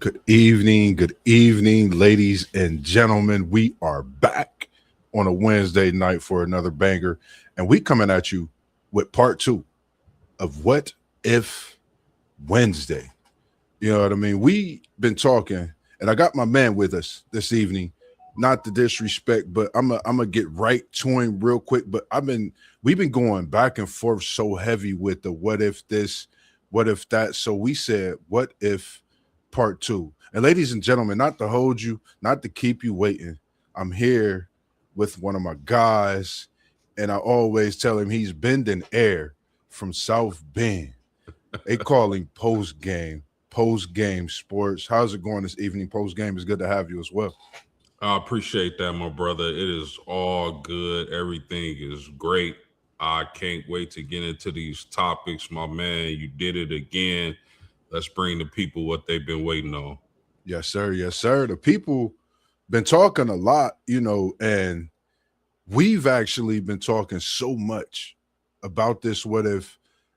Good evening, ladies and gentlemen. We are back on a Wednesday night for another banger, and we coming at you with part two of What If Wednesday. You know what I mean? We been talking, and I got my man with us this evening. Not to disrespect, but I'm gonna get right to him real quick. But we've been going back and forth so heavy with the what if this, what if that. So we said, what if part two? And ladies and gentlemen, not to hold you, not to keep you waiting. I'm here with one of my guys, and I always tell him he's bending air from South Bend. They call him post game sports. How's it going this evening? Post game is good to have you as well. I appreciate that, my brother. It is all good. Everything is great. I can't wait to get into these topics, my man. You did it again. Let's bring the people what they've been waiting on. Yes, sir. Yes, sir. The people been talking a lot, and we've actually been talking so much about this. What if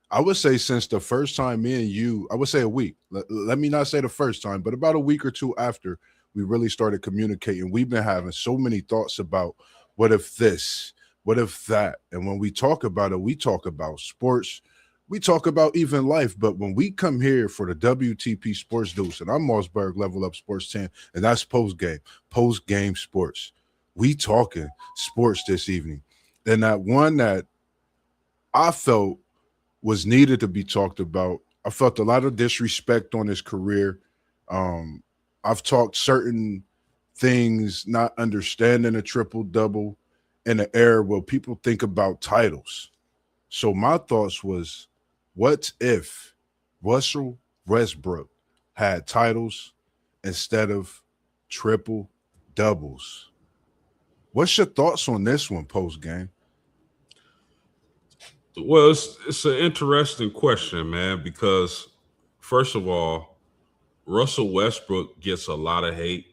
I would say since the first time me and you, I would say a week. Let me not say the first time, but about a week or two after we really started communicating, we've been having so many thoughts about what if this, what if that. And when we talk about it, we talk about sports, we talk about even life. But when we come here for the WTP Sports Deuce, and I'm MossBurgh, Level Up Sports 10, and that's post game sports. We talking sports this evening. And that one that I felt was needed to be talked about. I felt a lot of disrespect on his career. Um, I've talked certain things, not understanding a triple double in an era where people think about titles. So my thoughts was, what if Russell Westbrook had titles instead of triple doubles? What's your thoughts on this one, post game? Well, it's an interesting question, man, because first of all, Russell Westbrook gets a lot of hate,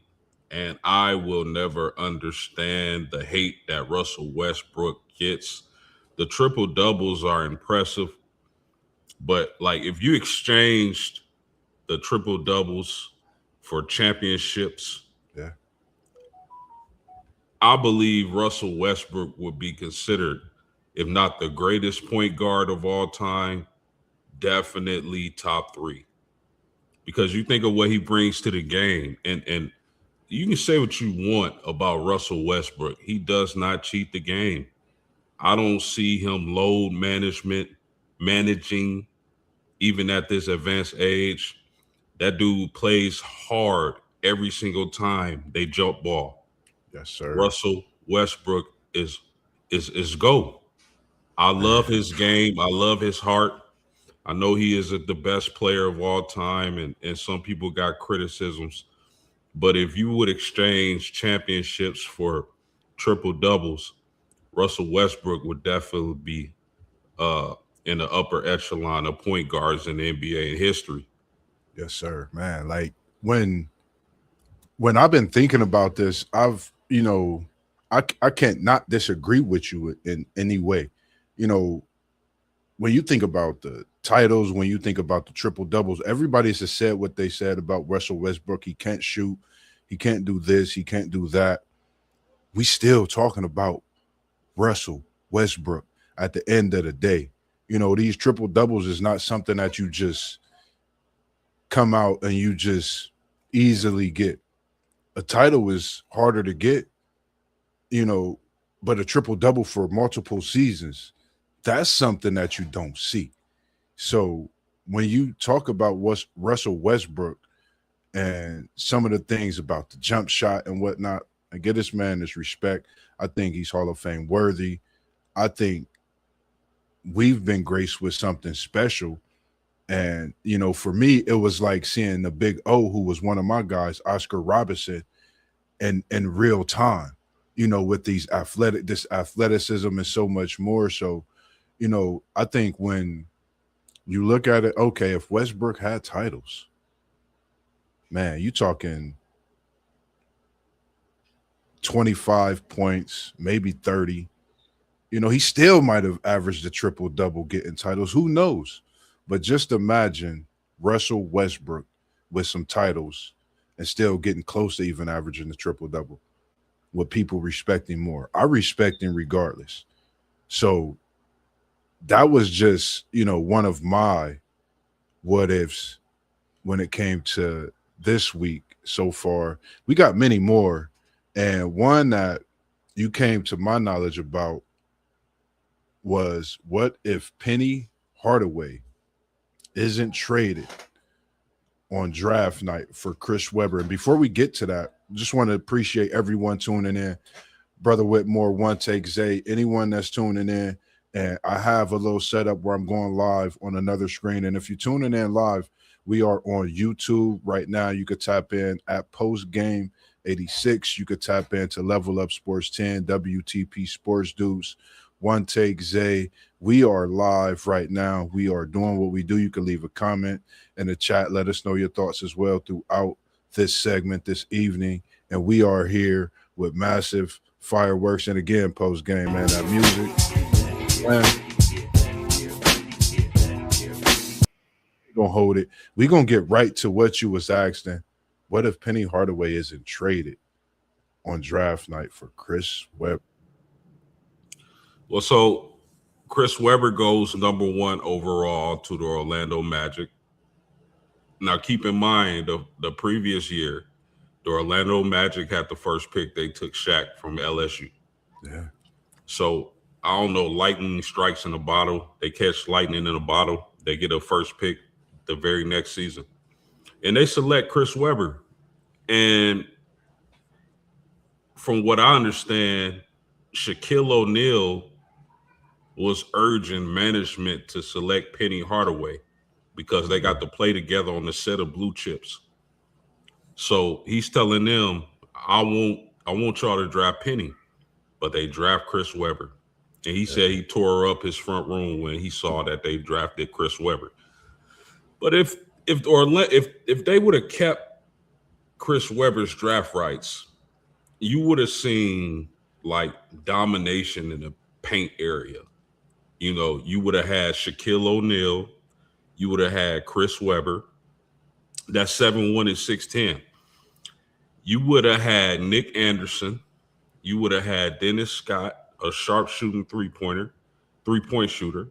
and I will never understand the hate that Russell Westbrook gets. The triple doubles are impressive, but like if you exchanged the triple doubles for championships, Yeah, I believe Russell Westbrook would be considered, if not the greatest point guard of all time, definitely top three. Because you think of what he brings to the game, and you can say what you want about Russell Westbrook. He does not cheat the game. I don't see him load managing, even at this advanced age. That dude plays hard every single time they jump ball. yes, sir. Russell Westbrook is go. I love Man, his game. I love his heart. I know he is the best player of all time, and some people got criticisms. But if you would exchange championships for triple doubles, Russell Westbrook would definitely be uh, in the upper echelon of point guards in the NBA in history. yes, sir. Man, like when I've been thinking about this, I can't not disagree with you in any way. You know, when you think about the titles, when you think about the triple doubles, everybody's just said what they said about Russell Westbrook. He can't shoot, he can't do this, he can't do that. We still talking about Russell Westbrook at the end of the day. These triple doubles is not something that you just come out and you just easily get. A title is harder to get, you know, but a triple double for multiple seasons, that's something that you don't see. So when you talk about what's Russell Westbrook and some of the things about the jump shot and whatnot, I get this man his respect. I think he's Hall of Fame worthy. I think we've been graced with something special. And, for me, it was like seeing the big O, who was one of my guys, Oscar Robinson, in real time, with this athleticism and so much more. So, I think when you look at it, okay, if Westbrook had titles, man, you talking 25 points, maybe 30. He still might have averaged a triple double getting titles. Who knows? But just imagine Russell Westbrook with some titles. and still getting close to even averaging the triple double, with people respecting more. I respect him regardless. So that was just, one of my what ifs when it came to this week so far. We got many more. And one that you came to my knowledge about was, what if Penny Hardaway isn't traded on draft night for Chris Webber? And before we get to that, just want to appreciate everyone tuning in. Brother Whitmore, One Take Zay, anyone that's tuning in. And I have a little setup where I'm going live on another screen. And if you're tuning in live, we are on YouTube right now. You could tap in at Postgame 86. You could tap into LevelUpSports10, WTP Sports Dudes, One Take Zay. We are live right now. We are doing what we do. You can leave a comment in the chat. Let us know your thoughts as well throughout this segment this evening. And we are here with massive fireworks. And again, post game, man, that music. Man, we're gonna hold it. We're gonna get right to what you was asking. What if Penny Hardaway isn't traded on draft night for Chris Webber? Well, so Chris Webber goes number 1 overall to the Orlando Magic. Now, keep in mind, the previous year, the Orlando Magic had the first pick. They took Shaq from LSU. Yeah. So, I don't know, lightning strikes in a bottle. They catch lightning in a bottle. They get a first pick the very next season. And they select Chris Webber. And from what I understand, Shaquille O'Neal was urging management to select Penny Hardaway because they got to play together on the set of Blue Chips. So he's telling them, I want y'all to draft Penny, but they draft Chris Webber. And he said he tore up his front room when he saw that they drafted Chris Webber. But if they would have kept Chris Webber's draft rights, you would have seen like domination in the paint area. You would have had Shaquille O'Neal, you would have had Chris Webber. That's 7'1" and 6'10". You would have had Nick Anderson. You would have had Dennis Scott, a sharp shooting three-point shooter,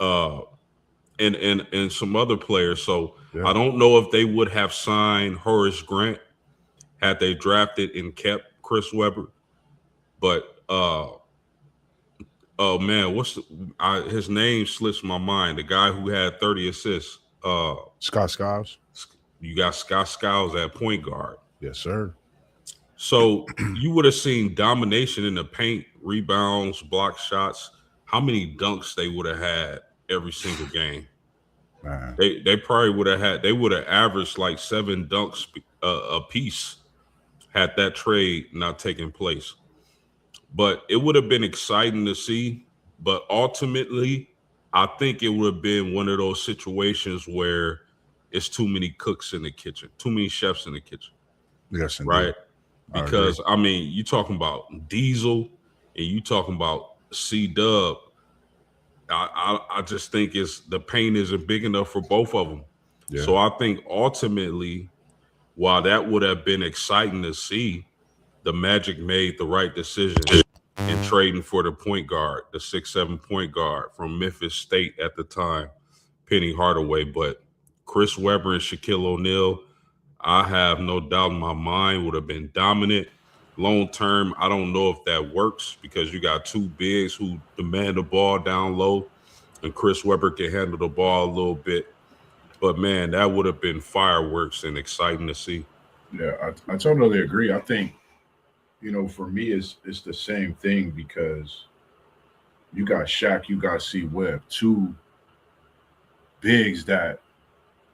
and some other players. So I don't know if they would have signed Horace Grant had they drafted and kept Chris Webber. But oh man, his name slips my mind. The guy who had 30 assists. Scott Skiles. You got Scott Skiles at point guard. Yes, sir. So you would have seen domination in the paint, rebounds, block shots. How many dunks they would have had every single game? Man. They probably would have had. They would have averaged like 7 dunks a piece had that trade not taken place. But it would have been exciting to see. But ultimately, I think it would have been one of those situations where it's too many cooks in the kitchen, too many chefs in the kitchen. Yes, indeed. Right? Because, I mean, you talking about Diesel and you talking about C-Dub. I just think the pain isn't big enough for both of them. Yeah. So I think ultimately, while that would have been exciting to see, the Magic made the right decision in trading for the point guard, the 6'7" point guard from Memphis State at the time, Penny Hardaway. But Chris Webber and Shaquille O'Neal, I have no doubt in my mind, would have been dominant. Long term, I don't know if that works because you got two bigs who demand the ball down low, and Chris Webber can handle the ball a little bit. But, man, that would have been fireworks and exciting to see. Yeah, I totally agree. I think, for me, it's the same thing because you got Shaq, you got C-Webb, two bigs that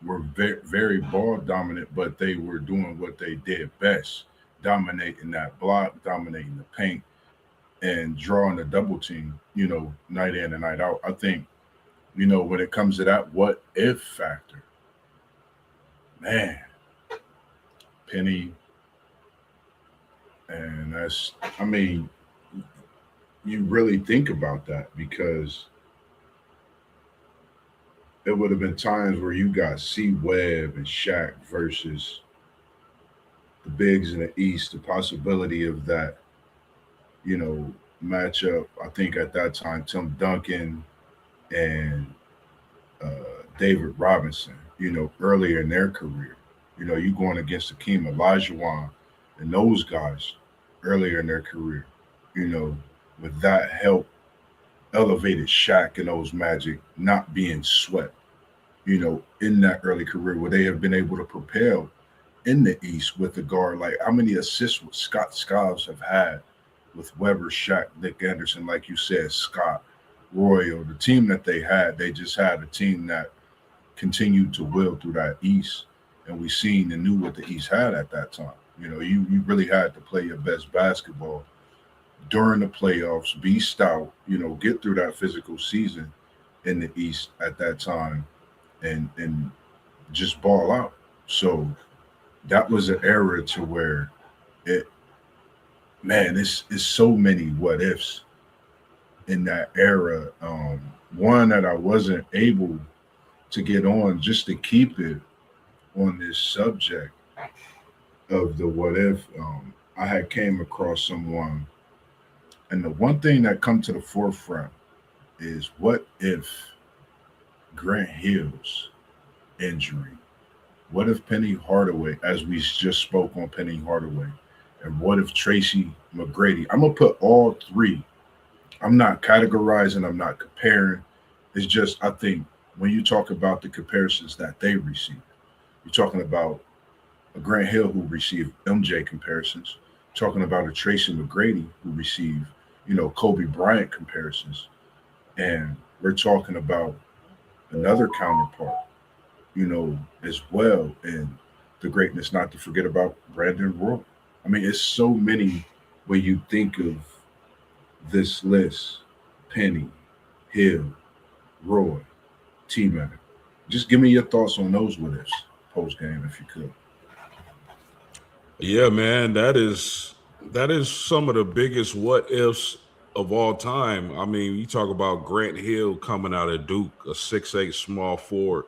were very, very ball dominant, but they were doing what they did best, dominating that block, dominating the paint, and drawing the double team, night in and night out. I think, when it comes to that what if factor, man, Penny, and you really think about that because it would have been times where you got C-Webb and Shaq versus the bigs in the East, the possibility of that, you know, matchup. I think at that time, Tim Duncan and David Robinson, earlier in their career. You going against Akeem Olajuwon and those guys earlier in their career. You know, with that help, elevated Shaq and those Magic not being swept. In that early career where they have been able to propel in the East with the guard. Like how many assists would Scott Skiles have had with Weber, Shaq, Nick Anderson, like you said, Scott, Royal, the team that they had, they just had a team that continued to will through that East. And we seen and knew what the East had at that time. You really had to play your best basketball during the playoffs, be stout, get through that physical season in the East at that time and just ball out. So that was an era to where it man, it's so many what ifs in that era. One that I wasn't able to get on just to keep it on this subject of the what if. I had came across someone, and the one thing that come to the forefront is what if Grant Hill's injury? What if Penny Hardaway, as we just spoke on Penny Hardaway, and what if Tracy McGrady? I'm gonna put all three. I'm not categorizing. I'm not comparing. It's just I think when you talk about the comparisons that they receive, you're talking about a Grant Hill who received MJ comparisons, talking about a Tracy McGrady who received, Kobe Bryant comparisons, and we're talking about another counterpart, as well, and the greatness not to forget about Brandon Roy. I mean, it's so many when you think of this list: Penny, Hill, Roy, T Mac. Just give me your thoughts on those what ifs post game, if you could. Yeah, man, that is some of the biggest what ifs of all time. I mean, you talk about Grant Hill coming out of Duke, a 6'8" small forward.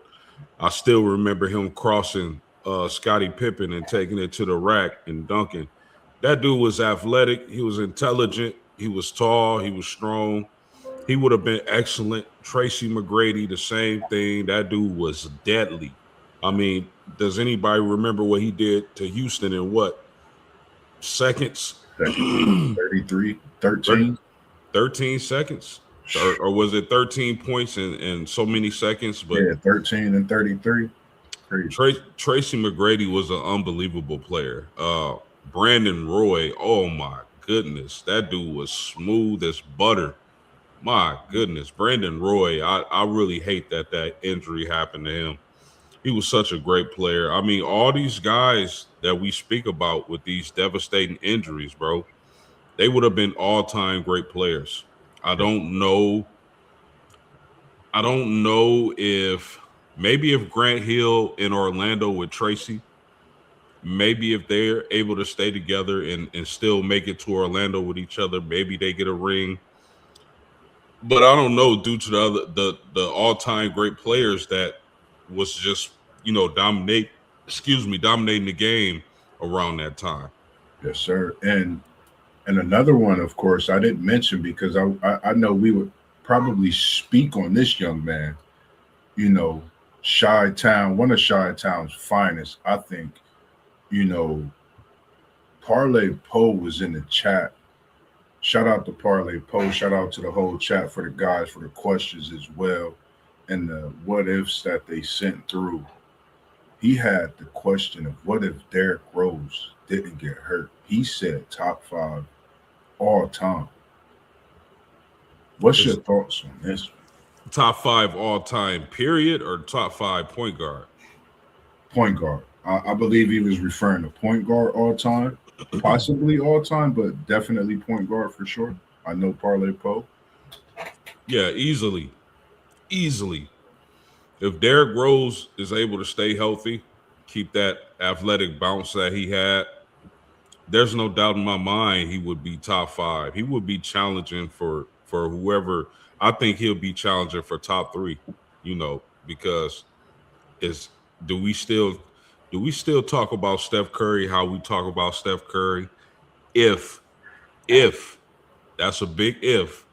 I still remember him crossing Scottie Pippen and taking it to the rack and dunking. That dude was athletic. He was intelligent. He was tall. He was strong. He would have been excellent. Tracy McGrady, the same thing. That dude was deadly. I mean, does anybody remember what he did to Houston in what seconds? Seconds, 33, 13. 13 seconds? Or was it 13 points in so many seconds? But yeah, 13 and 33. Crazy. Tracy McGrady was an unbelievable player. Brandon Roy, oh my goodness, that dude was smooth as butter. My goodness, Brandon Roy, I really hate that injury happened to him. He was such a great player. I mean, all these guys that we speak about with these devastating injuries, bro, they would have been all-time great players. I don't know. I don't know if maybe if Grant Hill in Orlando with Tracy, maybe if they're able to stay together and still make it to Orlando with each other, maybe they get a ring. But I don't know, due to the all-time great players that was just dominating the game around that time. Yes, sir. And another one, of course, I didn't mention because I know we would probably speak on this young man. You know, Chi Town, one of Chi Town's finest, I think. You know, Parlay Poe was in the chat. Shout out to Parlay Poe. Shout out to the whole chat for the guys for the questions as well, and the what ifs that they sent through. He had the question of what if Derrick Rose didn't get hurt. He said top five all time. What's your thoughts on this? Top five all time, period, or top five point guard? Point guard. I believe he was referring to point guard all time, possibly all time, but definitely point guard for sure. I know Parlay Poe. Yeah, easily. Easily. If Derrick Rose is able to stay healthy, keep that athletic bounce that he had, there's no doubt in my mind he would be top five. He would be challenging for whoever. I think he'll be challenging for top three, because is do we still do we still talk about Steph Curry how we talk about Steph Curry? If that's a big if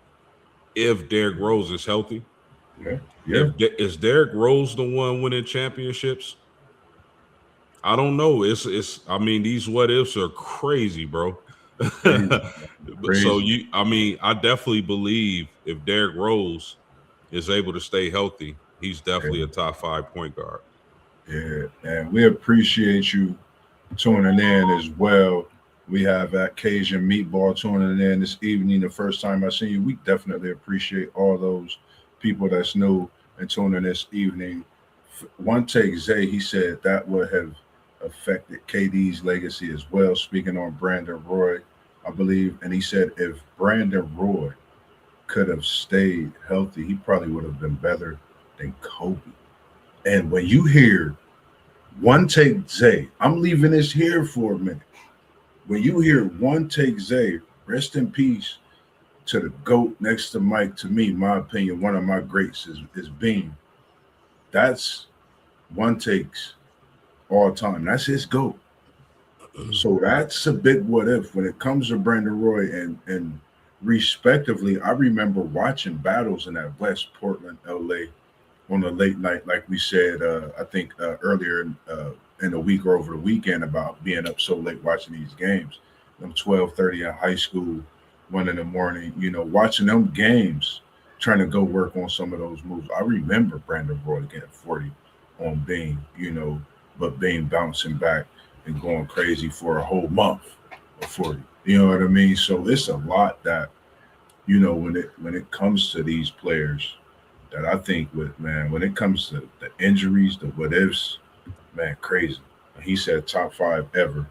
Derrick Rose is healthy, Yeah. Yeah. is Derrick Rose the one winning championships? I don't know. It's. I mean, these what ifs are crazy, bro. Crazy. So Crazy. I definitely believe if Derrick Rose is able to stay healthy, he's definitely a top 5 point guard. Yeah. And we appreciate you tuning in as well. We have Cajun Meatball tuning in this evening. The first time I seen you, we definitely appreciate all those people that's new and tuning in this evening. One take Zay, he said that would have affected KD's legacy as well. Speaking on Brandon Roy, I believe, and he said if Brandon Roy could have stayed healthy, he probably would have been better than Kobe. And when you hear one take Zay, I'm leaving this here for a minute. When you hear one take Zay, rest in peace to the GOAT next to Mike, to me, my opinion, one of my greats is Bean. That's one takes all time. That's his GOAT. So that's a big what if when it comes to Brandon Roy and respectively. I remember watching battles in that West Portland, LA on a late night, like we said, I think earlier in the week or over the weekend about being up so late watching these games. I'm 12:30 in high school, 1 in the morning, watching them games, trying to go work on some of those moves. I remember Brandon Roy getting 40 on Bean, but Bean bouncing back and going crazy for a whole month of 40. You know what I mean? So it's a lot that, when it comes to these players, that I think when it comes to the injuries, the what ifs, man, crazy. He said top 5 ever,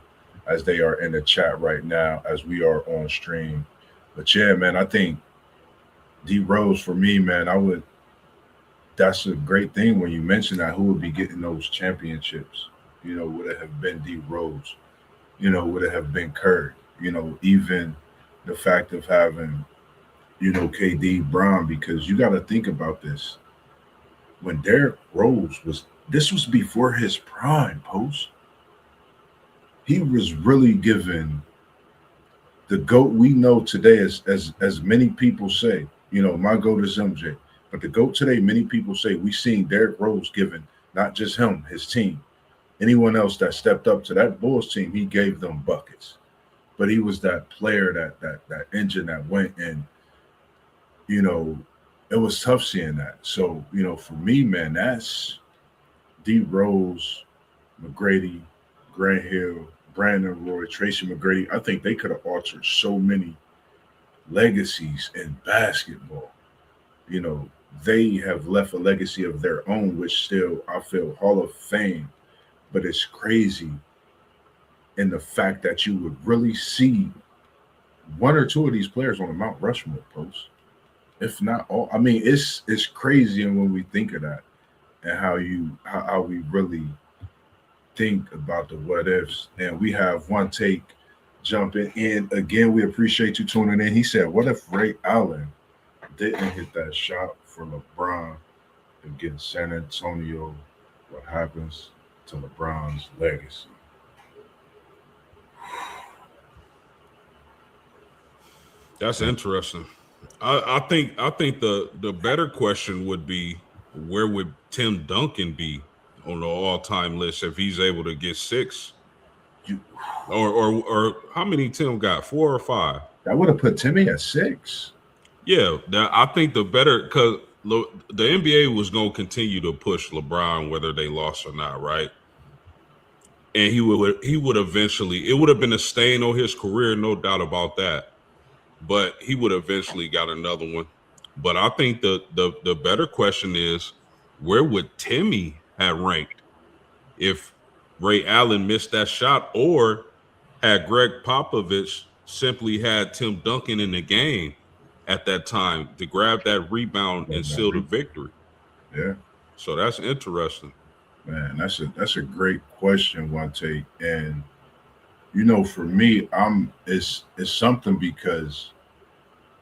as they are in the chat right now, as we are on stream. But yeah, man, I think D Rose for me, man, that's a great thing when you mention that who would be getting those championships. Would it have been D Rose? Would it have been Curry? Even the fact of having, KD Brown, because you got to think about this. When Derrick Rose this was before his prime, Post. He was really given the GOAT we know today, as many people say. My GOAT is MJ, but the GOAT today, many people say we seen Derrick Rose given not just him, his team, anyone else that stepped up to that Bulls team, he gave them buckets. But he was that player, that engine that went and, it was tough seeing that. So, for me, man, that's D Rose, McGrady, Grant Hill, Brandon Roy, Tracy McGrady. I think they could have altered so many legacies in basketball. They have left a legacy of their own, which still I feel Hall of Fame. But it's crazy in the fact that you would really see one or two of these players on the Mount Rushmore post, if not all. I mean, it's crazy, and when we think of that and how we really think about the what ifs. And we have one take jumping in again. We appreciate you tuning in. He said, "What if Ray Allen didn't hit that shot for LeBron against San Antonio? What happens to LeBron's legacy?" That's interesting. I think the better question would be, where would Tim Duncan be on the all-time list if he's able to get 6? Or how many Tim got? 4 or 5? That would have put Timmy at 6. Yeah, I think the better, because the NBA was going to continue to push LeBron whether they lost or not, right? And he would eventually, it would have been a stain on his career, no doubt about that. But he would eventually got another one. But I think the better question is, where would Timmy have ranked if Ray Allen missed that shot, or had Greg Popovich simply had Tim Duncan in the game at that time to grab that rebound and seal the victory? Yeah. So that's interesting. Man, that's a great question, one take. And for me, it's something, because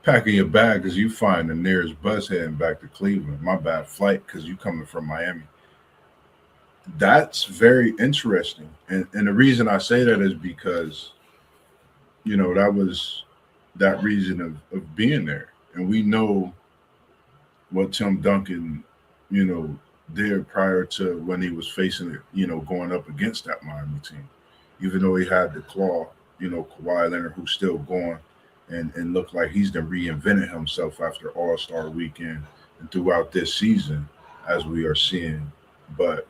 packing your bag because you find the nearest bus heading back to Cleveland. My bad, flight because you coming from Miami. That's very interesting. And the reason I say that is because, that was that reason of being there. And we know what Tim Duncan, you know, did prior to when he was facing it, going up against that Miami team. Even though he had the claw, Kawhi Leonard, who's still going and looked like he's been reinvented himself after All-Star weekend and throughout this season, as we are seeing. But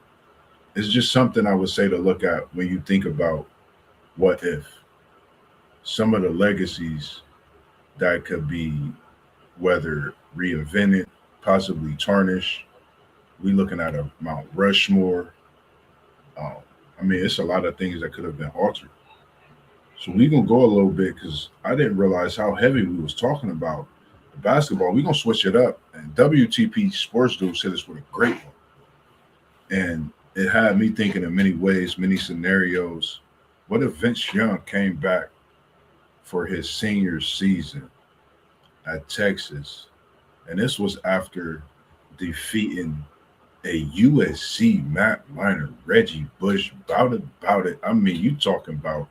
it's just something I would say to look at when you think about what if some of the legacies that could be whether reinvented, possibly tarnished. We looking at a Mount Rushmore. Um, I mean, it's a lot of things that could have been altered. So we gonna go a little bit because I didn't realize how heavy we was talking about the basketball. We gonna switch it up. And WTP Sports Dudes hit us with a great one, and it had me thinking in many ways, many scenarios. What if Vince Young came back for his senior season at Texas, and this was after defeating a USC Matt Liner, Reggie Bush, bout it. I mean, you talking about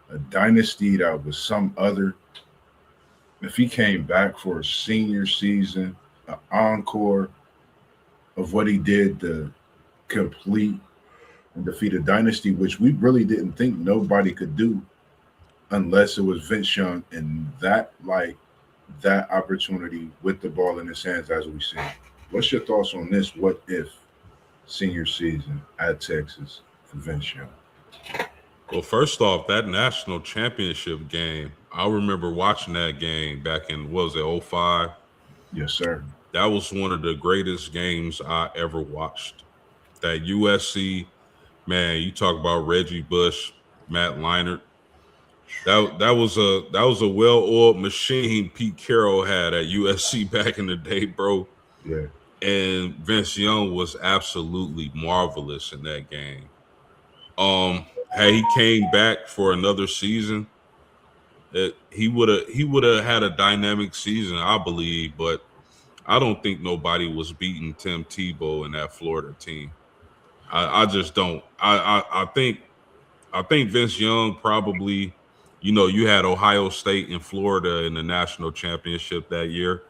a dynasty that was some other. If he came back for a senior season, an encore of what he did to complete and defeat a dynasty, which we really didn't think nobody could do unless it was Vince Young and that opportunity with the ball in his hands as we see. What's your thoughts on this? What if senior season at Texas for Vince Young? Well, first off, that national championship game, I remember watching that game back in, what was it, '05? Yes, sir. That was one of the greatest games I ever watched. That USC, man, you talk about Reggie Bush, Matt Leinart. That was a well-oiled machine Pete Carroll had at USC back in the day, bro. Yeah. And Vince Young was absolutely marvelous in that game. Had he came back for another season, he would have had a dynamic season, I believe. But I don't think nobody was beating Tim Tebow in that Florida team. I just don't. I think Vince Young probably, you had Ohio State and Florida in the national championship that year.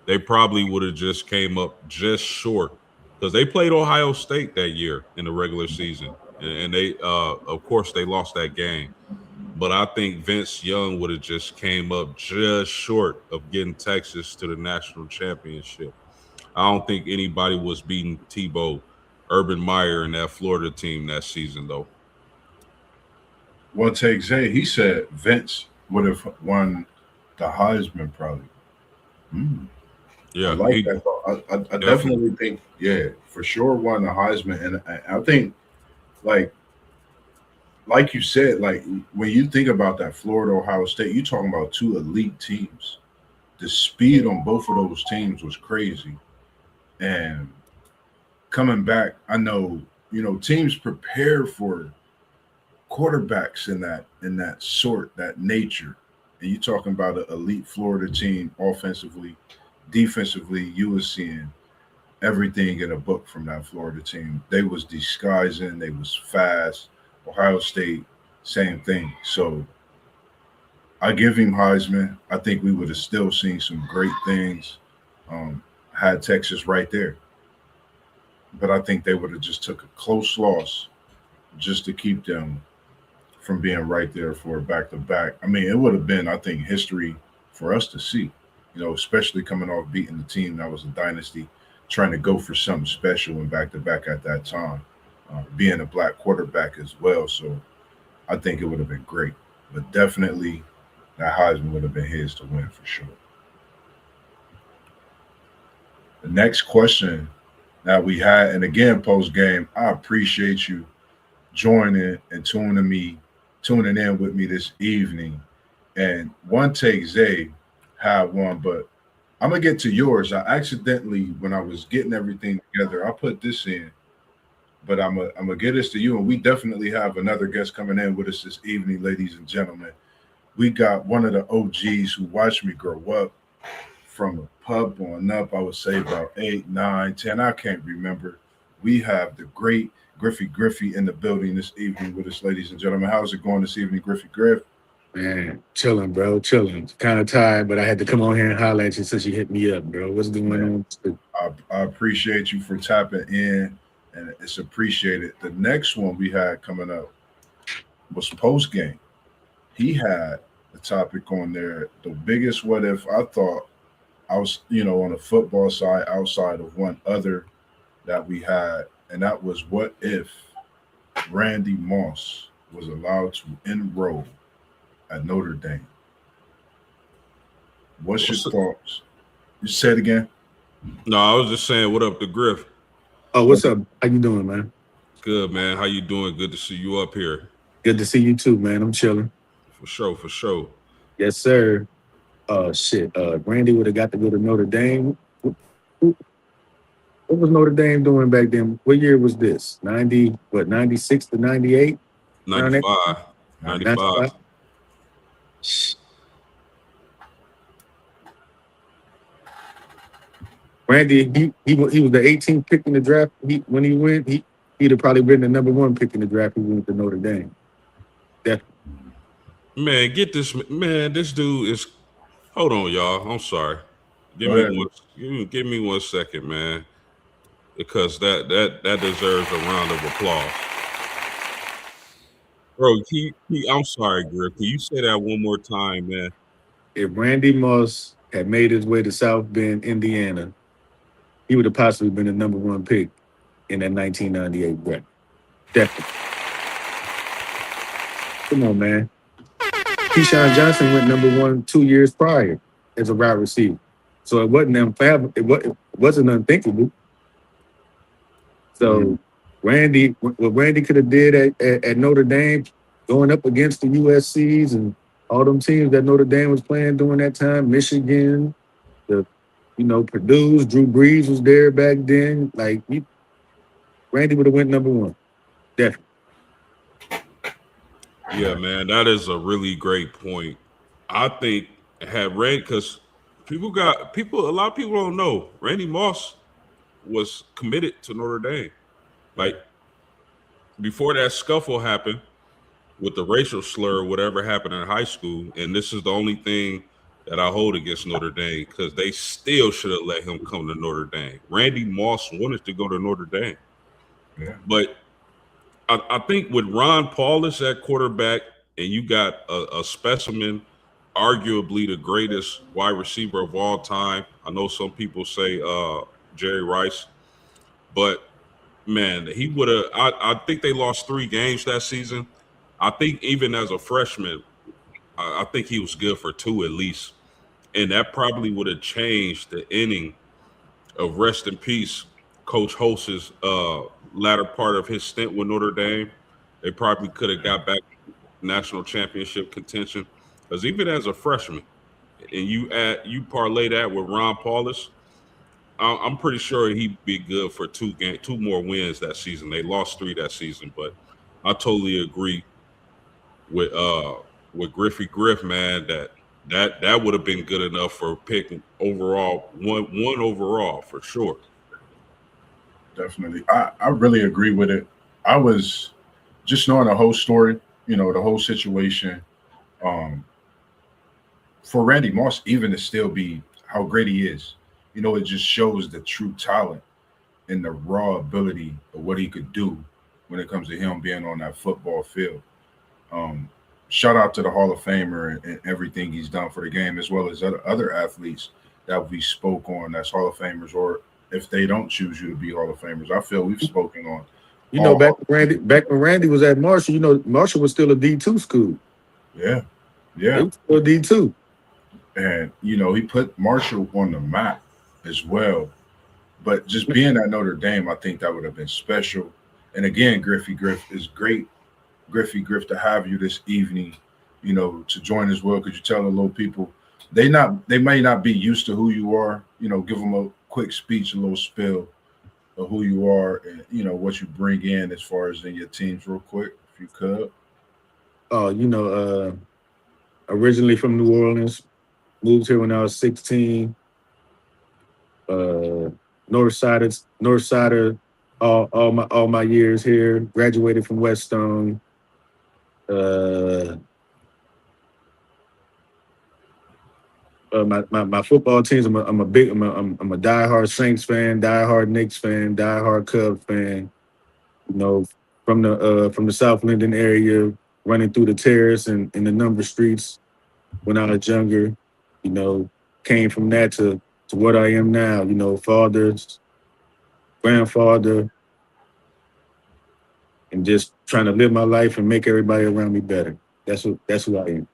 They probably would have just came up just short because they played Ohio State that year in the regular season, and they, of course, they lost that game. But I think Vince Young would have just came up just short of getting Texas to the national championship. I don't think anybody was beating Tebow, Urban Meyer, and that Florida team that season, though. Well, take Zay, he said Vince would have won the Heisman probably. Hmm. I Yeah, like he that. I definitely. definitely think, yeah, for sure won the Heisman. And I think, like, like you said, like when you think about that Florida Ohio State, you're talking about two elite teams. The speed on both of those teams was crazy. And coming back, I know, teams prepare for quarterbacks in that sort, that nature. And you're talking about an elite Florida team offensively, defensively, you were seeing everything in a book from that Florida team. They was disguising, they was fast. Ohio State, same thing. So I give him Heisman. I think we would have still seen some great things. Had Texas right there, but I think they would have just took a close loss just to keep them from being right there for a back to back. I mean, it would have been, I think, history for us to see. Especially coming off beating the team that was a dynasty, trying to go for something special and back to back at that time, being a black quarterback as well. So I think it would have been great, but definitely that Heisman would have been his to win for sure. The next question that we had, and again, post game, I appreciate you joining and tuning in with me this evening. And one take Zay had one, but I'm gonna get to yours. I accidentally, when I was getting everything together, I put this in, but I'm gonna get this to you, and we definitely have another guest coming in with us this evening, ladies and gentlemen. We got one of the OGs who watched me grow up from a pub on up. I would say about 8, 9, 10. I can't remember. We have the great Griffey in the building this evening with us, ladies and gentlemen. How's it going this evening, Griff? Man, chilling, bro, chilling. Kind of tired, but I had to come on here and holler at you since you hit me up, bro. What's going Man, on? I appreciate you for tapping in, and it's appreciated. The next one we had coming up was post game. He had a topic on there, the biggest what if. I thought I was, on the football side, outside of one other that we had, and that was what if Randy Moss was allowed to enroll at Notre Dame. What's your thoughts? You say it again. No, I was just saying, what up to Griff? Oh, what's up? How you doing, man? Good, man. How you doing? Good to see you up here. Good to see you too, man. I'm chilling. For sure. Yes, sir. Shit. Randy would have got to go to Notre Dame. What was Notre Dame doing back then? What year was this? 96 to 98? 95. 95. Randy, he was the 18th pick in the draft. When he went, he'd have probably been the number 1 pick in the draft. He went to Notre Dame. Definitely. Man, get this man. This dude is. Hold on, y'all. I'm sorry. Give me 1 second, man, because that deserves a round of applause, bro. I'm sorry, Griff. Can you say that one more time, man? If Randy Moss had made his way to South Bend, Indiana, he would have possibly been the number 1 pick in that 1998 draft. Definitely. Come on, man. Keyshawn Johnson went number 1 2 years prior as a wide receiver. So it wasn't it wasn't unthinkable. So Randy, what Randy could have did at Notre Dame, going up against the USCs and all them teams that Notre Dame was playing during that time, Michigan, Purdue's, Drew Brees was there back then. Randy would have went number 1. Definitely. Yeah, man, that is a really great point. I think had Randy, because a lot of people don't know Randy Moss was committed to Notre Dame. Like before that scuffle happened with the racial slur, whatever happened in high school, and this is the only thing that I hold against Notre Dame, because they still should have let him come to Notre Dame. Randy Moss wanted to go to Notre Dame. Yeah. But I think with Ron Paulus at quarterback, and you got a specimen, arguably the greatest wide receiver of all time. I know some people say Jerry Rice, but man, he would have. I think they lost 3 games that season. I think even as a freshman, I think he was good for 2 at least, and that probably would have changed the inning of rest in peace Coach Holtz's latter part of his stint with Notre Dame. They probably could have got back national championship contention, because even as a freshman, and you parlay that with Ron Paulus, I'm pretty sure he'd be good for 2 more wins that season. They lost 3 that season, but I totally agree with Griff, man, that would have been good enough for picking overall one overall for sure. Definitely. I really agree with it. I was just knowing the whole story, the whole situation. For Randy Moss, even to still be how great he is, it just shows the true talent and the raw ability of what he could do when it comes to him being on that football field. Shout out to the Hall of Famer and everything he's done for the game, as well as other athletes that we spoke on as Hall of Famers, or if they don't choose you to be Hall of Famers. I feel we've spoken on. Back when Randy was at Marshall, Marshall was still a D2 school. Yeah. It was still D2. And, he put Marshall on the map as well. But just being at Notre Dame, I think that would have been special. And again, Griff, is great, Griff, to have you this evening, to join as well. Could you tell the little people, they may not be used to who you are, give them a quick speech, a little spill of who you are and, what you bring in as far as in your teams real quick, if you could. Originally from New Orleans, moved here when I was 16. North Sider all my years here. Graduated from Weststone. My football teams. I'm a diehard Saints fan, diehard Knicks fan, diehard Cubs fan. You know, from the South Linden area, running through the terrace and in the number streets when I was younger. You know, came from that to what I am now. You know, fathers, grandfather, and just trying to live my life and make everybody around me better. That's who I am.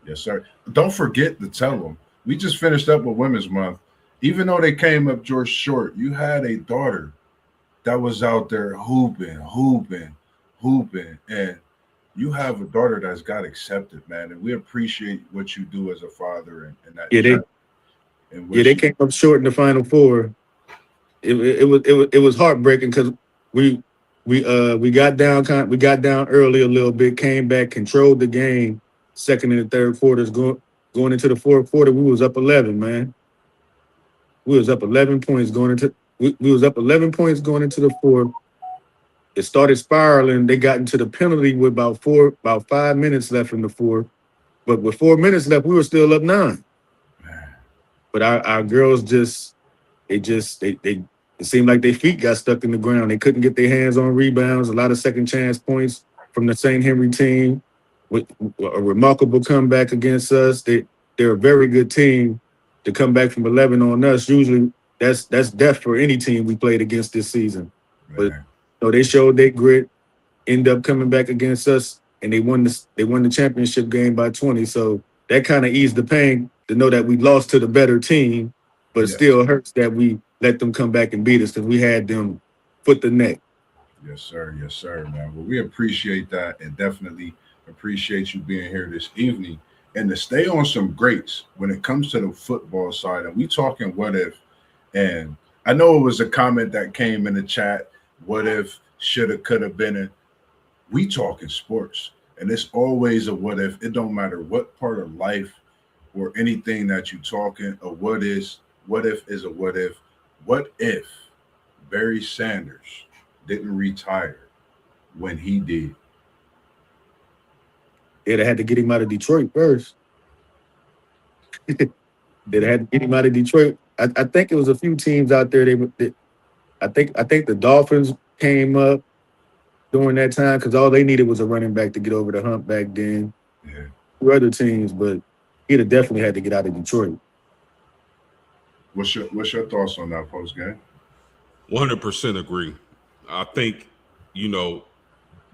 Yes, sir. Don't forget to tell them. We just finished up with Women's Month. Even though they came up George short, you had a daughter that was out there hooping, and you have a daughter that's got accepted, man. And we appreciate what you do as a father and that. They came up short in the Final Four. It was heartbreaking because we got down early a little bit, came back, controlled the game. Second and the third quarters going into the fourth quarter, we was up 11, man. We was up 11 points going into we was up 11 points going into the fourth. It started spiraling. They got into the penalty with about 5 minutes left in the fourth. But with 4 minutes left, we were still up 9. But our girls it seemed like their feet got stuck in the ground. They couldn't get their hands on rebounds. A lot of second chance points from the St. Henry team with a remarkable comeback against us. They're a very good team to come back from 11 on us. Usually that's death for any team we played against this season. But they showed their grit, end up coming back against us, and they won the championship game by 20. So that kind of eased the pain to know that we lost to the better team, but it still hurts that we let them come back and beat us because we had them foot the neck. Yes, sir, man. Well, we appreciate that and definitely appreciate you being here this evening and to stay on some greats when it comes to the football side. And we talking what if, and I know it was a comment that came in the chat, what if, shoulda, coulda, been. We talking sports, and it's always a what if. It don't matter what part of life or anything that you talking, a what if is a what if. What if Barry Sanders didn't retire when he did? They'd have had to get him out of Detroit first. They'd have had to get him out of Detroit. I think it was a few teams out there. I think the Dolphins came up during that time because all they needed was a running back to get over the hump back then. Yeah. Two other teams, but he'd have definitely had to get out of Detroit. What's your thoughts on that post game? 100% agree. I think,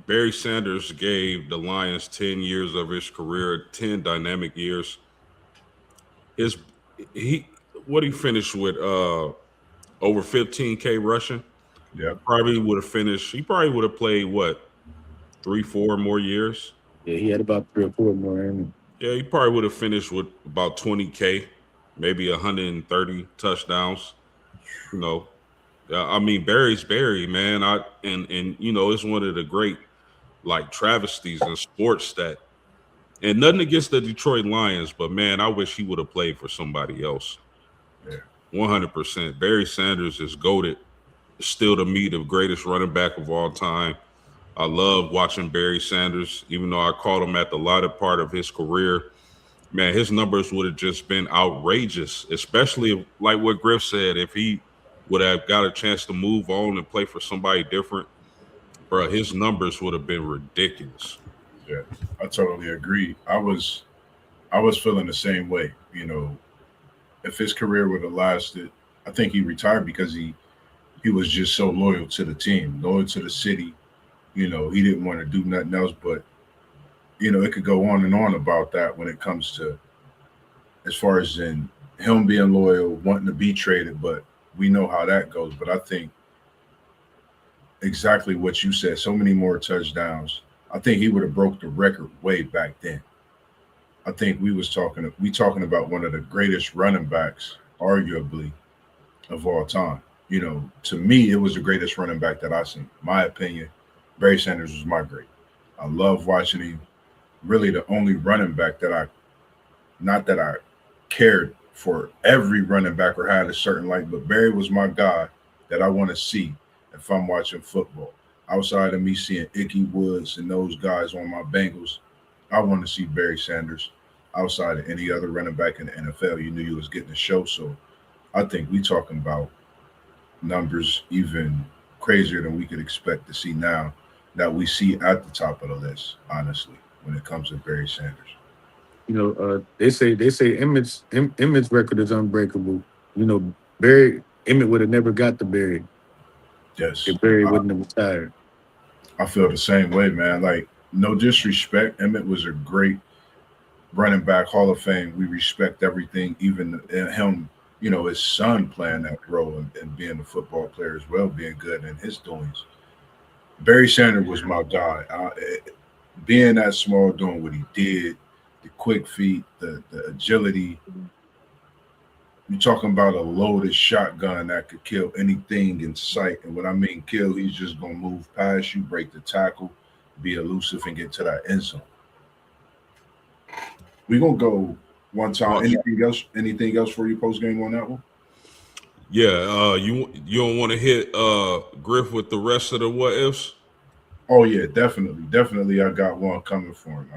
Barry Sanders gave the Lions 10 years of his career, 10 dynamic years. He finished with over 15K rushing. Yeah. He probably would have played 3-4 more years. Yeah, he had about 3 or 4 more. Yeah, he probably would have finished with about 20K, maybe 130 touchdowns. I mean, Barry's Barry, man. It's one of the great travesties in sports and nothing against the Detroit Lions, but man, I wish he would have played for somebody else. Yeah. 100%. Barry Sanders is GOATed. Still to me the greatest running back of all time. I love watching Barry Sanders, even though I called him at the latter part of his career. Man, his numbers would have just been outrageous, especially like what Griff said, if he would have got a chance to move on and play for somebody different, bro, his numbers would have been ridiculous. Yeah, I totally agree. I was feeling the same way. If his career would have lasted, I think he retired because he was just so loyal to the team, loyal to the city. He didn't want to do nothing else. But, it could go on and on about that when it comes to as far as in him being loyal, wanting to be traded. But we know how that goes. But I think exactly what you said, so many more touchdowns. I think he would have broke the record way back then. I think we talking about one of the greatest running backs, arguably, of all time. To me, it was the greatest running back that I've seen. My opinion, Barry Sanders was my great. I love watching him. Really the only running back not that I cared for every running back or had a certain but Barry was my guy that I want to see if I'm watching football. Outside of me seeing Icky Woods and those guys on my Bengals, I want to see Barry Sanders. Outside of any other running back in the NFL, you knew you was getting a show. So I think we talking about numbers even crazier than we could expect to see now that we see at the top of the list, honestly, when it comes to Barry Sanders. They say Emmett's record is unbreakable. Barry Emmett would have never got the Barry Yes. if Barry wouldn't have retired. I feel the same way, man. Like, no disrespect. Emmett was a great running back, Hall of Fame. We respect everything, even him, his son playing that role and being a football player as well, being good in his doings. Barry Sanders was my guy. Being that small, doing what he did, the quick feet, the agility. You're talking about a loaded shotgun that could kill anything in sight. And when I mean kill, he's just going to move past you, break the tackle, be elusive, and get to that end zone. We're going to go one time. Anything else for you post game on that one? Yeah, you don't want to hit Griff with the rest of the what ifs? Oh, yeah, definitely. I got one coming for him.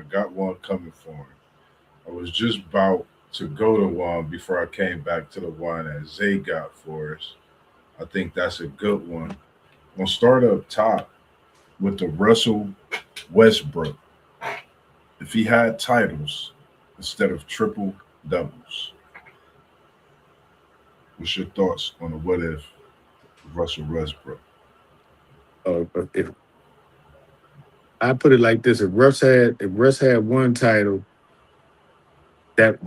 I was just about to go to one before I came back to the one that Zay got for us. I think that's a good one. I'm going to start up top with the Russell Westbrook. If he had titles instead of triple doubles, what's your thoughts on the what if Russell Westbrook? If I put it like this, if Russ had one title, that